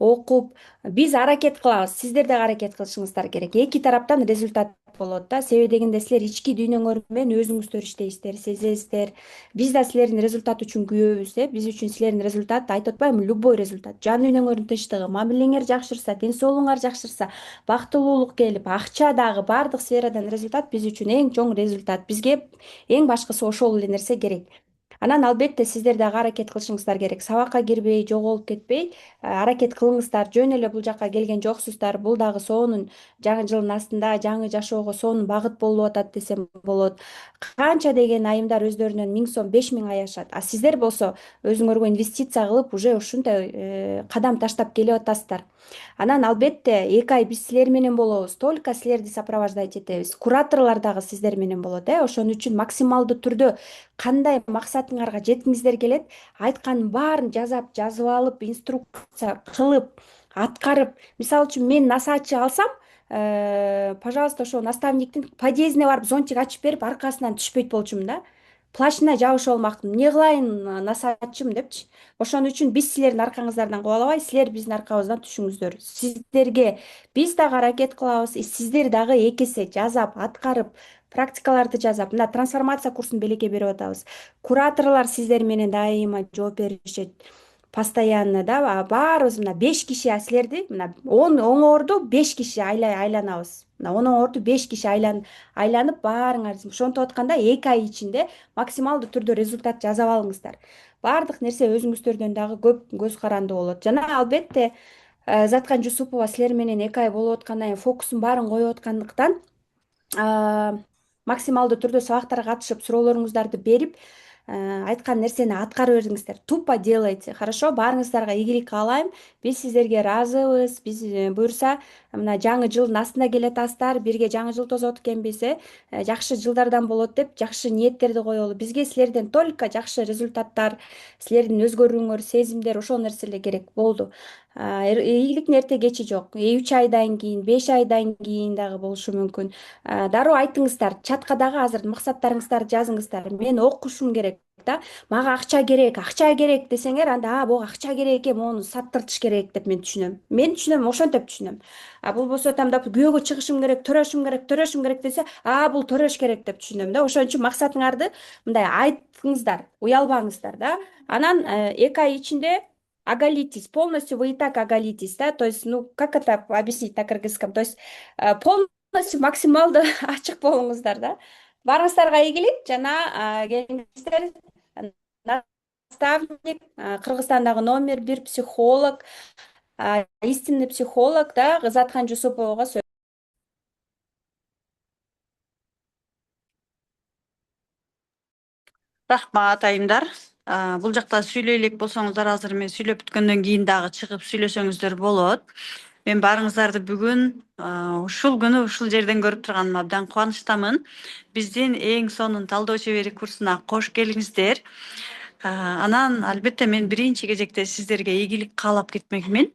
Окуп, биз аракет кылабыз, сиздер да аракет кылышыңыздар керек. Эки тараптан результат болот да. Себеби дегенде силер ички дүйнөңөр менен өзүңүздөр иштейсиздер, сезесиздер. Биз да силердин результат үчүн күбөбүз, биз үчүн силердин результат, айтып атпаймынбы, любой результат. Жан дүйнөңөрдүн тынчтыгы, мамилеңер жакшырса, ден соолугуңар жакшырса, бактылуулук келип, акча дагы баардык сферадан результат биз үчүн эң чоң результат. Бизге эң башкысы ошол эле нерсе керек. Анан албетте сиздер дагы аракет кылышыңыздар керек. Сабакка кирбей, жоголуп кетпей, аракет кылыңыздар. Жөн эле бул жака келген жоксуздар. Бул дагы сонун жаңы жылдын астында жаңы жашоого сонун багыт болуп атат десем болот. Канча деген айымдар өздөрүнөн 1000 сом, 5000 аябышат. А сиздер болсо өзүңөргө инвестиция кылып, уже ушундай кадам таштап келип атасыздар. Анан албетте 2 ай биз силер менен болобуз. Только силерди сопровождать этебиз. Кураторлор дагы сиздер менен болот, ошон үчүн максималдуу түрдө кандай максатыңарга жеткиңиздер келет, айткандын баарын жазып алып, инструкция кылып, аткарып. Мисалы үчүн мен насаатчы алсам, пожалуйста, ошо наставниктин подъездине барып зонтик ачып берип, аркасынан түшпөйт болчумун да. Плащына жабышып алмактым. Эмне кылайын насаатчым депчи. Ошон үчүн биз силердин аркаңыздардан кубалабай, силер биздин аркабыздан түшүңүздөр. Сиздерге биз дагы аракет кылабыз, сиздер дагы эки эсе жасап, аткарып, практикаларды жасап, мына трансформация курсун белекке берип атабыз. Кураторлор сиздер менен дайыма жооп беришет. Постоянно да, баарыбыз мына 5 киши, силерди мына 10 оңорду 5 киши айланабыз. Мына 10 оңорду 5 киши айланып баарыңар ошентип атканда 2 ай ичинде максималдуу түрдө результат жасап алыңыздар. Баардык нерсе өзүңүздөрдөн дагы көп көз каранды болот. Жана албетте Заткан Жусупова силер менен 2 ай болуп аткандан кийин фокусун баарын коюп аткандыктан максималдуу түрдө сабактарга катышып, суроолоруңуздарды берип, айткан нерсени аткара бериңиздер. Тупо делайте. Хорошо, баарыңыздарга ийгилик каалайм. Биз сиздерге ыраазыбыз. Биз буюрса мына жаңы жылдын астына келатасыздар. Бирге жаңы жыл тосот экенбиз, жакшы жылдардан болот деп жакшы ниеттерди коелу. Бизге силерден только жакшы результаттар, силердин өзгөрүүңөр, сезимдер, ошол нерсе эле керек болду. Ийгиликтин эрте кечи жок. 3 айдан кийин, 5 айдан кийин дагы болушу мүмкүн. Дароо айтыңыздар, чатка дагы азыр максаттарыңыздарды жазыңыздар. Мен окушум керек да, мага акча керек десеңер, анда бул акча керек экен, мону саттыртыш керек деп мен түшүнөм, ошентип түшүнөм. Бул болсо тамдап күйөөгө чыгышым керек, төрөшүм керек десе, бул төрөш керек деп түшүнөм да. Ошон үчүн максатыңарды мындай айтыңыздар, уялбаңыздар да. Анан 2 ай ичинде оголитесь, полностью вы и так оголитесь, да, то есть, как это объяснить на кыргызском, то есть, полностью максималдуу ачык болуңуздар да. Баарыңыздарга ийгилик, жана келиңиздер, наставник, Кыргызстандагы номер 1 психолог, истинный психолог да, Заткан Жусуповго Рахмат, айымдар. Бул жакта сүйлөй элек болсоңуздар, азыр мен сүйлөп бүткөндөн кийин дагы чыгып сүйлөсөңүздөр болот. Мен баарыңыздарды бүгүн ушул күнү ушул жерден көрүп турганыма абдан кубанычтамын. Биздин эң сонун талдоо чебери курсуна кош келиңиздер. Анан албетте мен биринчи кезекте сиздерге ийгилик каалап кетмекмин.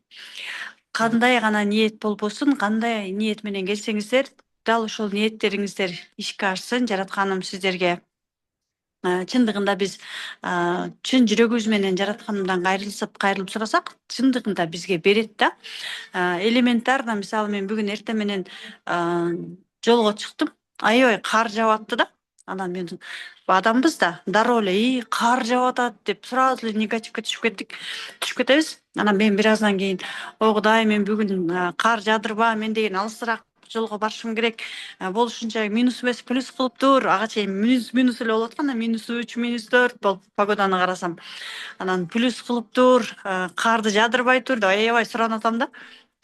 Кандай гана ниет болбосун, кандай ниет менен келсеңиздер, дал ошол ниеттериңиздер ишке ашсын. Жаратканым сиздерге чындыгында биз чын жүрөгүбүз менен жаратканымдан кайрылып сурасак, чындыгында бизге берет да. Элементарно, мисалы мен бүгүн эртең менен жолго чыктым. Аябай кар жаап атты да. Анан мен адамбыз да, дароо эле кар жаап атат деп сразу эле негативге түшүп кетебиз. Анан мен бир аздан кийин, о Кудай, мен бүгүн кар жаадырба, мен деген алысыраак жолго барышым керек, болушунча минус эмес плюс кылыптыр. Ага чейин минус эле болуп аткан, -3, -4 болуп погоданы карасам. Анан плюс кылыптыр, карды жадырбай тур деп аябай суранып атам да.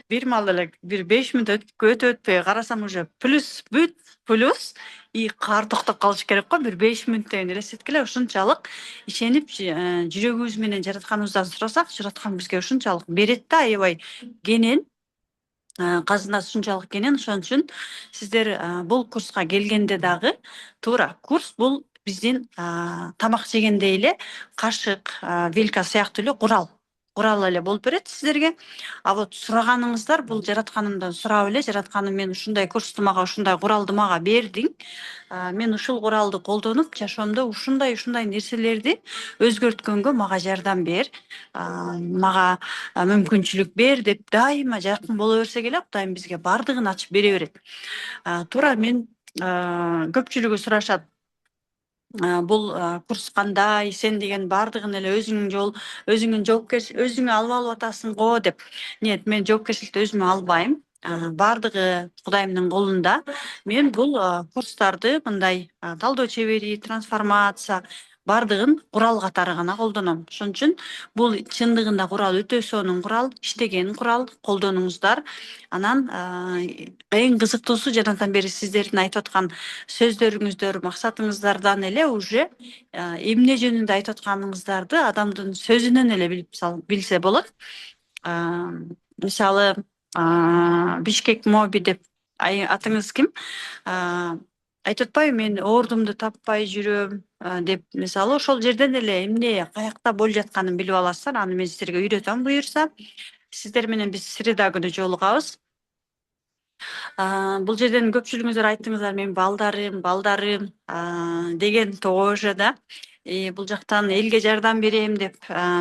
Бир маал эле бир 5 мүнөт өтпөй карасам уже плюс бүт плюс и кар токтоп калыш керек го, бир 5 мүнөттөн элестетке эле ушунчалык ишенип жүрөгүбүз менен жаратканыбыздан сурасак, жараткан бизге ушунчалык берет да, аябай кенен, казынасы ушунчалык кенен. Ошон үчүн сиздер бул курска келгенде дагы туура курс бул биздин тамак жегендей эле кашык, вилка сыяктуу эле курал эле болуп берет сиздерге. А вот сураганыңыздар бул жаратканымдан сурап эле, жаратканым мен ушундай курсту мага, ушундай куралды мага бердиң. Мен ушул куралды колдонуп жашоомдо ушундай нерселерди өзгөрткөнгө мага жардам бер, мага мүмкүнчүлүк бер деп дайыма жакын боло берсек эле Кудайым бизге бардыгын ачып бере берет. Туура мен көпчүлүгү сурашат, бул курс кандай, сен деген бардыгын эле өзүңүн өзүңө алып атасың го деп. Нет, мен жоопкерчиликти өзүмө албайм. Бардыгы Кудайымдын колунда. Мен бул курстарды мындай талдоо чебери, трансформация бардыгын курал катары гана колдоном. Ошон үчүн бул чындыгында курал өтө сонун курал, иштеген курал, колдонуңуздар. Анан эң кызыктуусу жанатан бери сиздердин айтып аткан сөздөрүңүздөр, максатыңыздардан эле уже эмне жөнүндө айтып атканыңыздарды адамдын сөзүнөн эле билсе болот. Мисалы, Бишкек Моби деп атыңыз ким? Айтып атпайбы, мен ордумду таппай жүрөм деп. Мисалы, ошол жерден эле эмне каякта болуп жатканын билип аласыздар. Аны мен сиздерге үйрөтөм буюрса. Сиздер менен биз среда күнү жолугабыз. Бул жерден көпчүлүгүңүздөр айттыңыздар, мен балдарым деген тоже да. Бул жактан элге жардам берем деп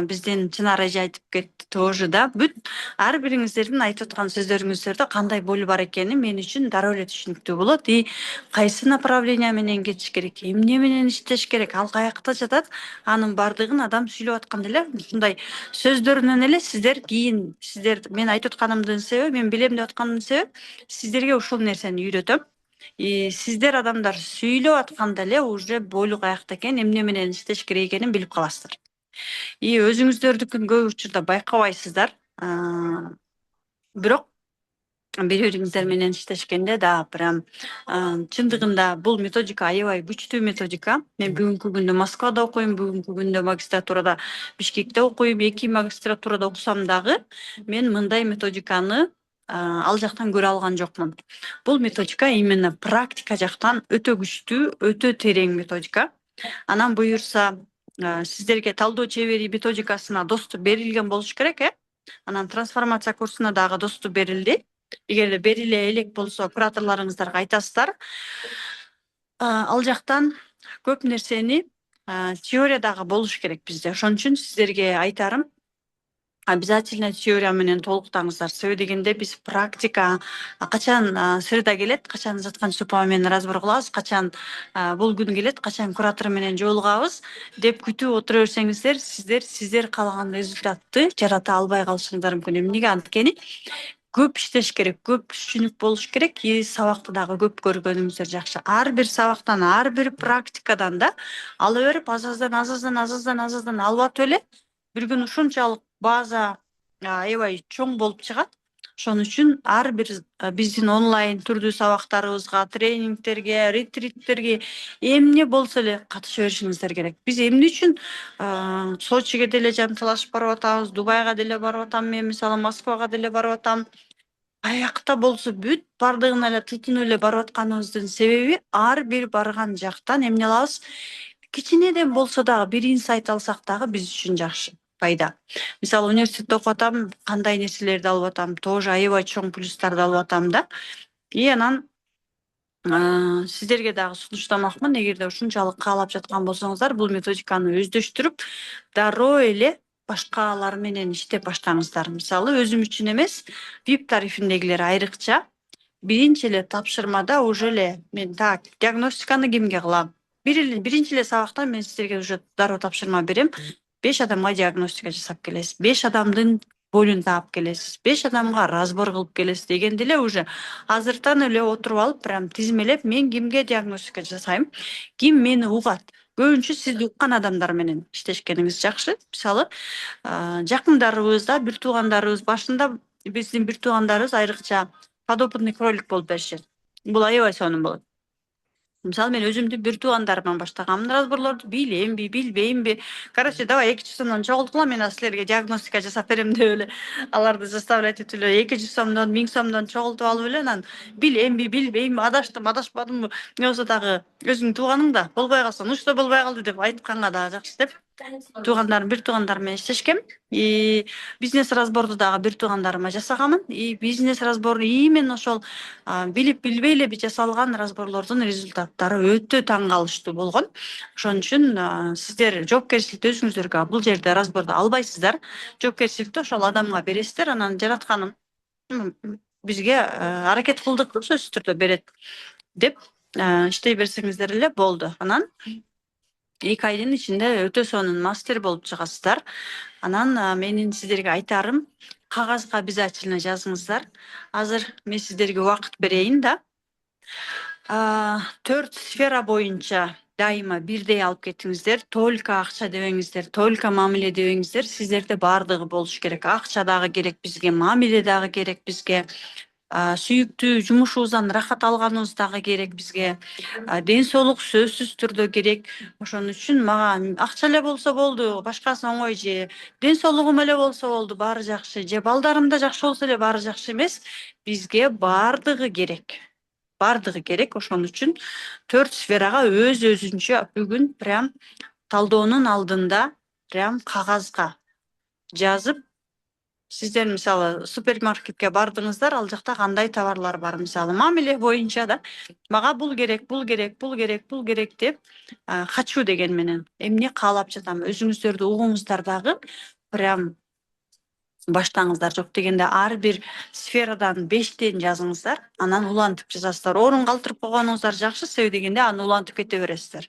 биздин Чынар эже айтып кетти тоже да. Бүт ар бириңиздердин айтып аткан сөздөрүңүздөрдө кандай болу бар экени мен үчүн дароо эле түшүнүктүү болот. Кайсы направление менен кетиш керек, эмне менен иштеш керек, ал каякта жатат, анын бардыгын адам сүйлөп атканда эле ушундай сөздөрүнөн эле сиздер мен айтып атканымдын себеби, мен билем деп атканымдын себеби сиздерге ушул нерсени үйрөтөм. Сиздер адамдар сүйлөп атканда эле уже бойлу каякта экен, эмне менен иштеш керек экенин билип каласыздар. Өзүңүздөрдүкүн көп учурда байкабайсыздар. Бирок бири-бириңиздер менен иштешкенде да прям чындыгында бул методика аябай күчтүү методика. Мен бүгүнкү күндө Москвада окуйм, бүгүнкү күндө магистратурада Бишкекте окуйм. 2 магистратурада окусам дагы мен мындай методиканы ал жактан көрө алган жокмун. Бул методика именно практика жактан өтө күчтүү, өтө терең методика. Анан буюрса сиздерге талдоо чебери методикасына доступ берилген болуш керек, Анан трансформация курсуна дагы доступ берилди. Эгерде бериле элек болсо, кураторлоруңуздарга айтасыздар. Ал жактан көп нерсени теория дагы болуш керек бизде. Ошон үчүн сиздерге айтарым, обязательно теория менен толуктаңыздар. Себеби дегенде биз практика качан среда келет, качан Заткан Супова менен разбор кылабыз, качан бул күн келет, качан куратор менен жолугабыз деп күтүп отура берсеңиздер, сиздер каалаган результатты жарата албай калышыңыздар мүмкүн. Эмнеге? Анткени көп иштеш керек, көп түшүнүк болуш керек. Сабакты дагы көп көргөнүңүздөр жакшы. Ар бир сабактан, ар бир практикадан да ала берип, азаздан алып атып эле бир күн ушунчалык база аябай чоң болуп чыгат. Ошон үчүн ар бир биздин онлайн түрдүү сабактарыбызга, тренингтерге, ретриттерге эмне болсо эле катыша беришиңиздер керек. Биз эмне үчүн Сочиге деле жанталашып барып атабыз, Дубайга деле барып атам, мен мисалы Москвага деле барып атам. Аякта болсо бүт бардыгына эле тутунуп эле барып атканыбыздын себеби ар бир барган жактан эмне алабыз? Кичинеден болсо дагы бир инсайт алсак дагы биз үчүн жакшы, пайда. Мисалы университетте окуп атам, кандай нерселерди алып атам, тоже аябай чоң плюстарды алып атам да. Анан сиздерге дагы сунуштамакмын, эгерде ушунчалык каалап жаткан болсоңуздар, бул методиканы өздөштүрүп, дароо эле башкалар менен иштеп баштаңыздар. Мисалы, өзүм үчүн эмес, VIP тарифиндегилер айрыкча биринчи эле тапшырмада уже эле мен так диагностиканы кимге кылам? Биринчи эле сабакта мен сиздерге уже дароо тапшырма берем. 5 адамга диагностика жасап келесиз. 5 адамдын бөлүн таап келесиз, 5 адамга разбор кылып келесиз дегенде эле уже азыртан эле отуруп алып, прям тизмелеп мен кимге диагностика жасайм, ким мени угат. Көбүнчө сизди уккан адамдар менен иштешкениңиз жакшы. Мисалы, жакындарыбыз да, бир туугандарыбыз башында биздин бир туугандарыбыз айрыкча подопытный кролик болуп беришет. Бул аябай сонун болот. Мисалы мен өзүмдүн бир туугандарымдан баштаганмын разборлорду, билемби, билбеймби. Короче, давай 200 сомдон чогулткыла, мен силерге диагностика жасап берем деп эле аларды заставлять этип эле 200 сомдон, 1000 сомдон чогултуп алып эле анан билемби, билбеймби, адаштым, адашпадымбы, не болсо дагы өзүңдүн тууганың да болбой калса, ну что болбой калды деп айтканга дагы жакшы деп бир туугандарым менен иштешкем. И бизнес разборду дагы бир туугандарыма жасаганмын. И бизнес разбору именно ошол билип билбей эле жасалган разборлордун результаттары өтө таң калыштуу болгон. Ошон үчүн сиздер жоопкерчиликти өзүңүздөргө бул жерде разборду албайсыздар. Жоопкерчиликти ошол адамга бересиздер, анан жаратканым бизге аракет кылдык, сөзсүз түрдө берет деп иштей берсеңиздер эле болду. Анан 2 айдын ичинде өтө сонун мастер болуп чыгасыздар. Анан менин сиздерге айтарым, кагазга обязательно жазыңыздар. Азыр мен сиздерге убакыт берейин да. 4 сфера боюнча дайыма бирдей алып кетиңиздер. Только акча дебеңиздер, только мамиле дебеңиздер. Сиздерде бардыгы болуш керек. Акча дагы керек бизге, мамиле дагы керек бизге. Сүйүктүү жумушубуздан рахат алганыбыз дагы керек бизге. Ден соолук сөзсүз түрдө керек. Ошон үчүн мага акча эле болсо болду, башкасы оңой, же ден соолугум эле болсо болду, баары жакшы, же балдарым да жакшы болсо эле баары жакшы эмес. Бизге бардыгы керек. Бардыгы керек. Ошон үчүн 4 сферага өзүнчө бүгүн прям талдоонун алдында прям кагазга жазып, сиздер мисалы супермаркетке бардыңыздар, ал жакта кандай товарлар бар, мисалы мамиле боюнча да, мага бул керек, бул керек, бул керек, бул керек деп хочу деген менен эмне каалап жатам, өзүңүздөрдү угуңуздар дагы, прям баштаңыздар. Жок дегенде ар бир сферадан 5тен жазыңыздар, анан улантып жазасыздар. Орун калтырып койгонуңуздар жакшы, себеби дегенде аны улантып кете бересиздер.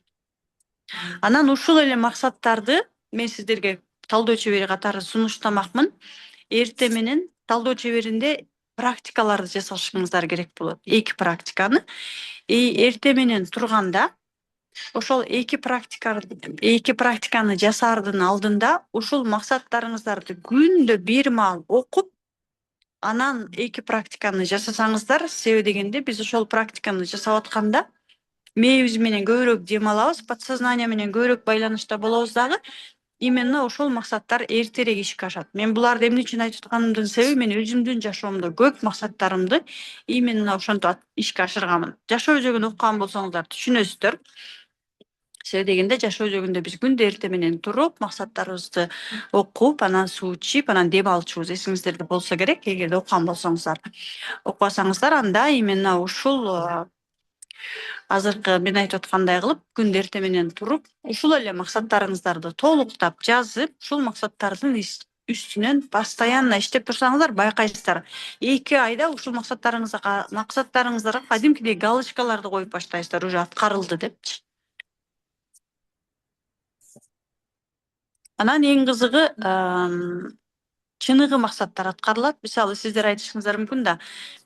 Анан ушул эле максаттарды мен сиздерге талдоо чебери катары сунуштамакмын. Эрте менен талдоо чеберинде практикаларды жасашыңыздар керек болот. 2 практиканы. Эрте менен турганда ошол 2 практиканы жасаардын алдында ушул максаттарыңыздарды күндө бир маал окуп, анан 2 практиканы жасасаңыздар, себеби дегенде биз ошол практиканы жасап атканда мээбиз менен көбүрөөк дем алабыз, подсознание менен көбүрөөк байланышта болобуз дагы. Именно ошол максаттар эртерээк ишке ашат. Мен буларды эмне үчүн айтып атканымдын себеби, мен өзүмдүн жашоомдо көп максаттарымды именно ошентип ишке ашырганмын. Жашоо өзөгүн окуган болсоңуздар түшүнөсүздөр. Себеби дегенде жашоо өзөгүндө биз күндө эрте менен туруп, максаттарыбызды окуп, анан суу ичип, анан дем алчубуз. Эсиңиздерде болсо керек, эгерде окуган болсоңуздар. Окубасаңыздар, анда именно ушул азыркы мен айтып аткандай кылып, күндө эрте менен туруп, ушул эле максаттарыңыздарды толуктап жазып, ушул максаттардын үстүнөн постоянно иштеп турсаңыздар, байкайсыздар. 2 айда ушул максаттарыңыздарга кадимкидей галочкаларды коюп баштайсыздар, уже аткарылды депчи. Анан эң кызыгы чыныгы максаттар аткарылат. Мисалы сиздер айтышыңыздар мүмкүн да,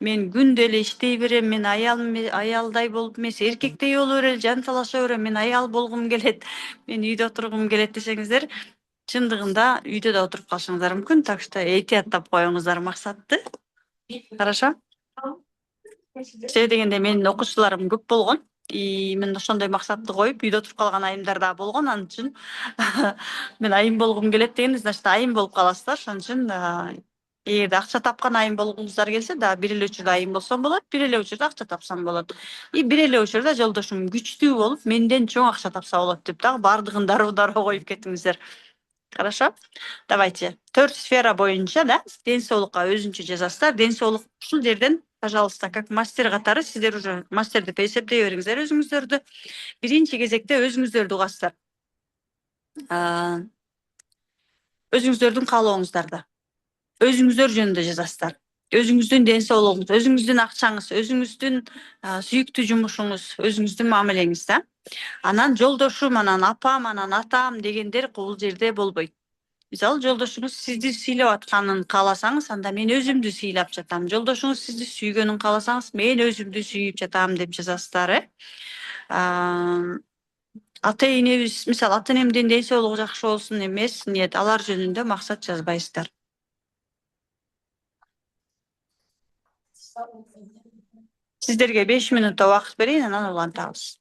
мен күндө эле иштей берем, мен аялдай болуп эмес, эркектей боло берели, жан талаша берем, мен аял болгум келет, мен үйдө отургум келет десеңиздер, чындыгында үйдө да отуруп калышыңыздар мүмкүн. Так что этияттап коюңуздар максатты. Хорошо? Себеби дегенде менин окуучуларым көп болгон. Мен ошондой максатты коюп, үйдө отуруп калган айымдар да болгон. Анын үчүн мен айым болгум келет дегенде, значит, айым болуп каласыздар. Ошон үчүн эгерде акча тапкан айым болгуңуздар келсе, да бир эле учурда айым болсом болот, бир эле учурда акча тапсам болот. Бир эле учурда жолдошум күчтүү болуп, менден чоң акча тапса болот деп дагы бардыгын дароо коюп кетиңиздер. Хорошо? Давайте. 4 сфера боюнча да ден соолукка өзүнчө жазасыздар. Ден соолук ушул жерден, пожалуйста, как мастер катары сиздер уже мастер деп эсептей бериңиздер өзүңүздөрдү. Биринчи кезекте өзүңүздөрдү угасыздар. Өзүңүздөрдүн каалооңуздарды өзүңүздөр жөнүндө жазасыздар. Өзүңүздүн ден соолугуңуз, өзүңүздүн акчаңыз, өзүңүздүн сүйүктүү жумушуңуз, өзүңүздүн мамилеңиз да. Анан жолдошум, анан апам, анан атам дегендер бул жерде болбойт. Мисалы жолдошуңуз сизди сыйлап атканын кааласаңыз, анда мен өзүмдү сыйлап жатам. Жолдошуңуз сизди сүйгөнүн кааласаңыз, мен өзүмдү сүйүп жатам деп жазасыздар, э. Ата энебиз, мисалы ата энемдин ден соолугу жакшы болсун эмес, нет, алар жөнүндө максат жазбайсыздар. Сиздерге 5 минутта убакыт берейин, анан улантабыз.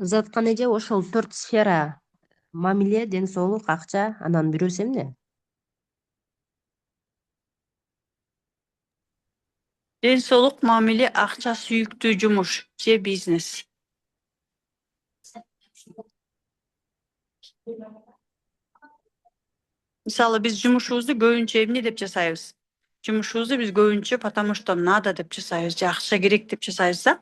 Ызаткан эже, ошол 4 сфера: мамиле, ден соолук, акча, анан бирөөсү эмне? Ден соолук, мамиле, акча, сүйүктүү жумуш же бизнес. Мисалы биз жумушубузду көбүнчө эмне деп жасайбыз? Жумушубузду биз көбүнчө потому что надо деп жасайбыз же акча керек деп жасайбыз да.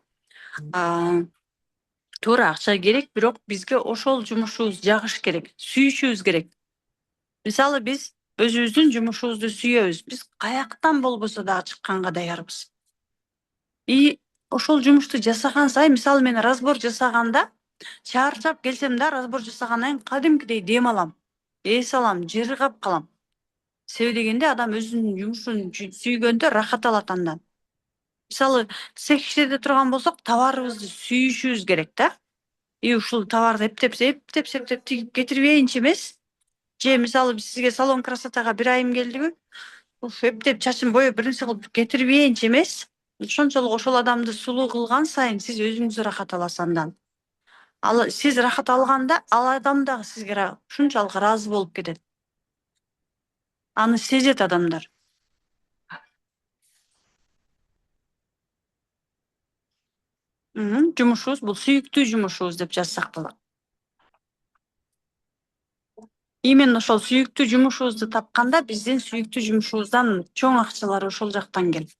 Туура, акча керек, бирок бизге ошол жумушубуз жагыш керек, сүйүшүбүз керек. Мисалы биз өзүбүздүн жумушубузду сүйөбүз. Биз каяктан болбосо дагы чыкканга даярбыз. И ошол жумушту жасаган сайын, мисалы мен разбор жасаганда чарчап келсем да, разбор жасагандан кийин кадимкидей дем алам, эс алам, жыргап калам. Себеби дегенде адам өзүнүн жумушун сүйгөндө рахат алат андан. Мисалы цех иштете турган болсок, товарыбызды сүйүшүбүз керек да. И ушул товарды эптеп тигип кетирбейинчи эмес. Же мисалы биз сизге салон красотага бир айым келдиби? Эптеп чачын боеп бир нерсе кылып кетирбейинчи эмес. Ошончолук ошол адамды сулуу кылган сайын сиз өзүңүз рахат аласыз андан. Ал сиз рахат алганда, ал адам дагы сизге ушунчалык ыраазы болуп кетет. Аны сезет адамдар. Жумушубуз бул сүйүктүү жумушубуз деп жазсак болот. Именно ошол сүйүктүү жумушубузду тапканда биздин сүйүктүү жумушубуздан чоң акчалар ошол жактан келет.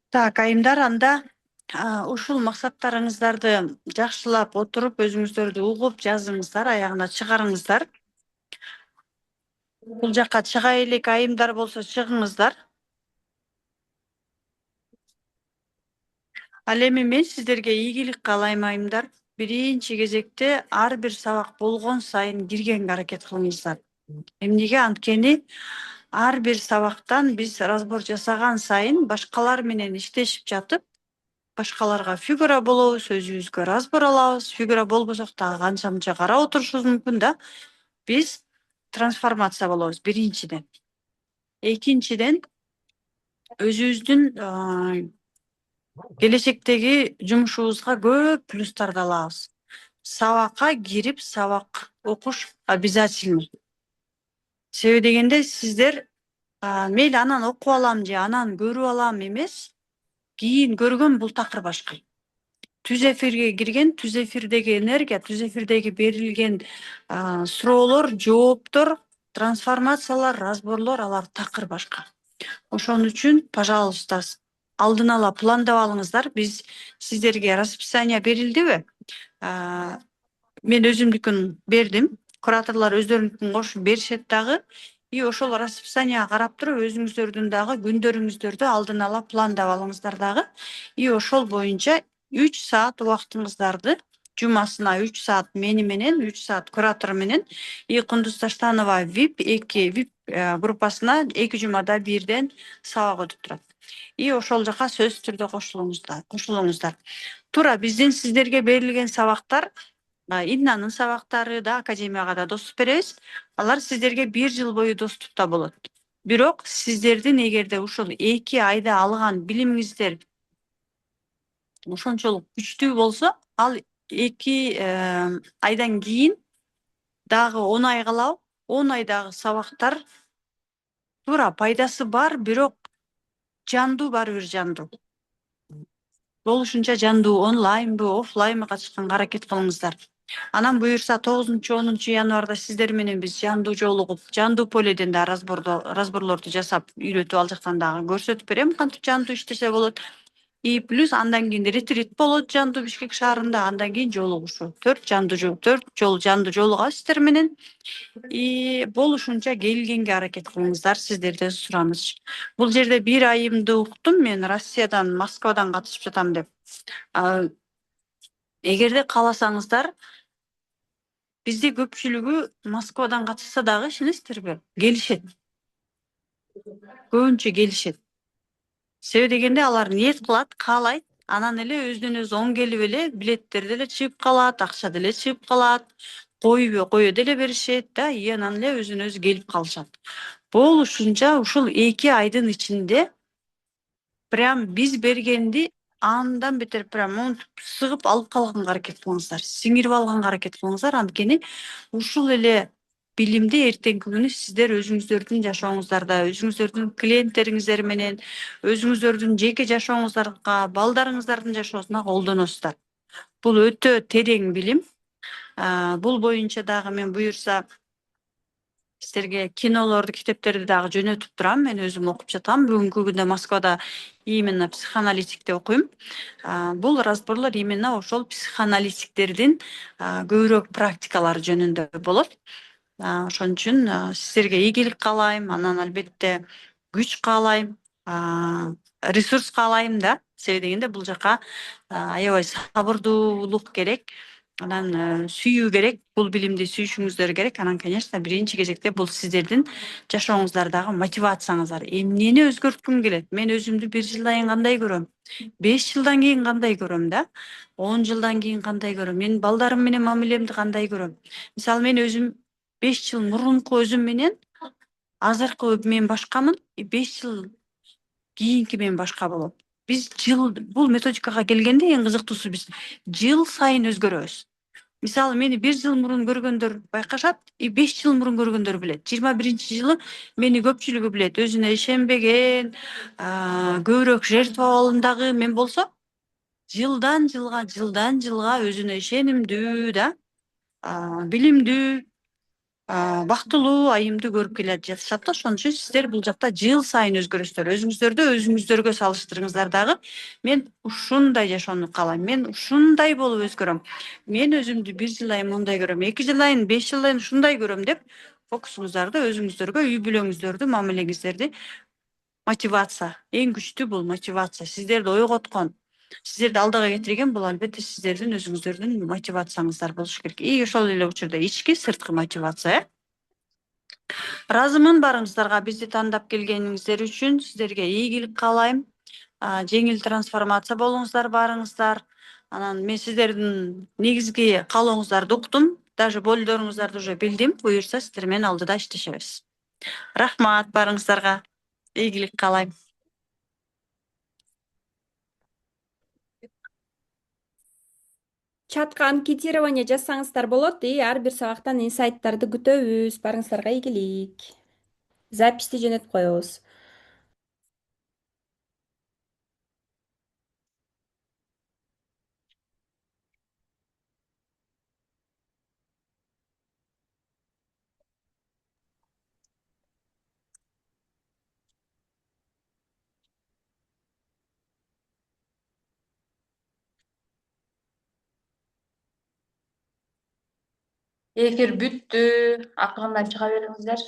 Так, айымдар, анда ушул максаттарыңыздарды жакшылап отуруп, өзүңүздөрдү угуп жазыңыздар, аягына чыгарыңыздар. Бул жакка чыга элек айымдар болсо чыгыңыздар. Ал эми мен сиздерге ийгилик каалайм айымдар. Биринчи кезекте ар бир сабак болгон сайын киргенге аракет кылыңыздар. Эмнеге? Анткени ар бир сабактан биз разбор жасаган сайын башкалар менен иштешип жатып, башкаларга фигура болобуз, өзүбүзгө разбор алабыз. Фигура болбосок дагы канча мынча карап отурушубуз мүмкүн да. Биз трансформация болобуз биринчиден. Экинчиден, өзүбүздүн келечектеги жумушубузга көп плюстарды алабыз. Сабакка кирип, сабак окуш обязательно. Себеби дегенде сиздер мейли анан окуп алам же анан көрүп алам эмес, кийин көргөн бул такыр башка. Түз эфирге кирген, түз эфирдеги энергия, түз эфирдеги берилген суроолор, жооптор, трансформациялар, разборлор, алар такыр башка. Ошон үчүн, пожалуйста, алдын ала пландап алыңыздар. Биз сиздерге расписание берилдиби? Мен өзүмдүкүн бердим. Кураторлор өздөрүнүкүн кошуп беришет дагы. И ошол расписание карап туруп, өзүңүздөрдүн дагы күндөрүңүздөрдү алдын ала пландап алыңыздар дагы. И ошол боюнча 3 саат убактыңыздарды, жумасына 3 саат мени менен, 3 саат куратор менен, и Кундуз Таштанова VIP группасына 2 жумада бирден сабак өтүп турат. И ошол жака сөзсүз түрдө кошулуңуздар. Туура биздин сиздерге берилген сабактар, Иннанын сабактары да, академияга да доступ беребиз. Алар сиздерге 1 жыл бою доступта болот. Бирок сиздердин эгерде ушул 2 айда алган билимиңиздер ошончолук күчтүү болсо, ал 2 айдан кийин дагы 10 ай калабы, 10 айдагы сабактар туура пайдасы бар, бирок жандуу, баары бир жандуу. Болушунча жандуу, онлайнбы, офлайнбы катышканга аракет кылыңыздар. Анан буюрса 9-10 январда сиздер менен биз жандуу жолугуп, жандуу поледен да разборлорду жасап, үйрөтүп ал жактан дагы көрсөтүп берем, кантип жандуу иштесе болот. И плюс андан кийин ретрит болот жандуу Бишкек шаарында, андан кийин жолугушуу. 4 жолу жандуу жолугабыз сиздер менен. И болушунча келгенге аракет кылыңыздар, сиздерден сураныч. Бул жерде 1 айымды уктум мен, Россиядан, Москвадан катышып жатам деп. Эгерде кааласаңыздар, бизде көпчүлүгү Москвадан катышса дагы, ишенесиздерби? Келишет. Көбүнчө келишет. Себеби дегенде алар ниет кылат, каалайт, анан эле өзүнөн өзү оң келип эле билеттер деле чыгып калат, акча деле чыгып калат, кое деле беришет да, и анан эле өзүнөн өзү келип калышат. Болушунча ушул 2 айдын ичинде прям биз бергенди андан бетер прям сыгып алып калганга аракет кылыңыздар, сиңирип алганга аракет кылыңыздар. Анткени ушул эле билимди эртеңки күнү сиздер өзүңүздөрдүн жашооңуздарда, өзүңүздөрдүн клиенттериңиздер менен, өзүңүздөрдүн жеке жашооңуздарга, балдарыңыздардын жашоосуна колдоносуздар. Бул өтө терең билим. Бул боюнча дагы мен буюрса сиздерге кинолорду, китептерди дагы жөнөтүп турам. Мен өзүм окуп жатам. Бүгүнкү күндө Москвада именно психоаналитикте окуйм. Бул разборлор именно ошол психоаналитиктердин көбүрөөк практикалары жөнүндө болот. Ошон үчүн сиздерге ийгилик каалайм, анан албетте күч каалайм, ресурс каалайм да. Себеби дегенде бул жака аябай сабырдуулук керек. Анан сүйүү керек, бул билимди сүйүшүңүздөр керек. Анан, конечно, биринчи кезекте бул сиздердин жашооңуздардагы мотивацияңыздар. Эмнени өзгөрткүм келет? Мен өзүмдү 1 жылдан кийин кандай көрөм? 5 жылдан кийин кандай көрөм да? 10 жылдан кийин кандай көрөм? Мен балдарым менен мамилемди кандай көрөм? Мисалы мен өзүм 5 жыл мурунку өзүм менен азыркы мен башкамын, 5 жыл кийинки мен башка болот. Биз бул методикага келгенде эң кызыктуусу биз жыл сайын өзгөрөбүз. Мисалы мени 1 жыл мурун көргөндөр байкашат, 5 жыл мурун көргөндөр билет. 21-жылы мени көпчүлүгү билет. Өзүнө ишенбеген, көбүрөөк жертваландагы мен болсо, жылдан жылга өзүнө ишенимдүү да, билимдүү, бактылуу, айымдуу көрүп келе жатышат да. Ошон үчүн сиздер бул жакта жыл сайын өзгөрөсүздөр. Өзүңүздөрдү өзүңүздөргө салыштырыңыздар дагы. Мен ушундай жашоону каалайм. Мен ушундай болуп өзгөрөм. Мен өзүмдү 1 жыл мындай көрөм, 2 жыл, 5 жыл ушундай көрөм деп фокусуңуздарды өзүңүздөргө, үй бүлөңүздөрдү, мамилеңиздерди мотивация. Эң күчтүү бул мотивация. Сиздерди ойготкон, сиздерди алдыга кетирген бул албетте сиздердин өзүңүздөрдүн мотивацияңыздар болуш керек. И ошол эле учурда ички, сырткы мотивация. Ыраазымын барыңыздарга, бизди тандап келгениңиздер үчүн. Сиздерге ийгилик каалайм. Жеңил трансформация болуңуздар барыңыздар. Анан мен сиздердин негизги каалооңуздарды уктум. Даже болдоруңуздарды уже билдим. Буюрса сиздер менен алдыда иштешебиз. Рахмат барыңыздарга. Ийгилик каалайм. Чатка анкетирование жазсаңыздар болот. Ар бир сабактан инсайттарды күтөбүз. Барыңыздарга ийгилик. Записти жөнөтүп коебуз. Эфир бүттү. Акырындан чыга бериңиздер.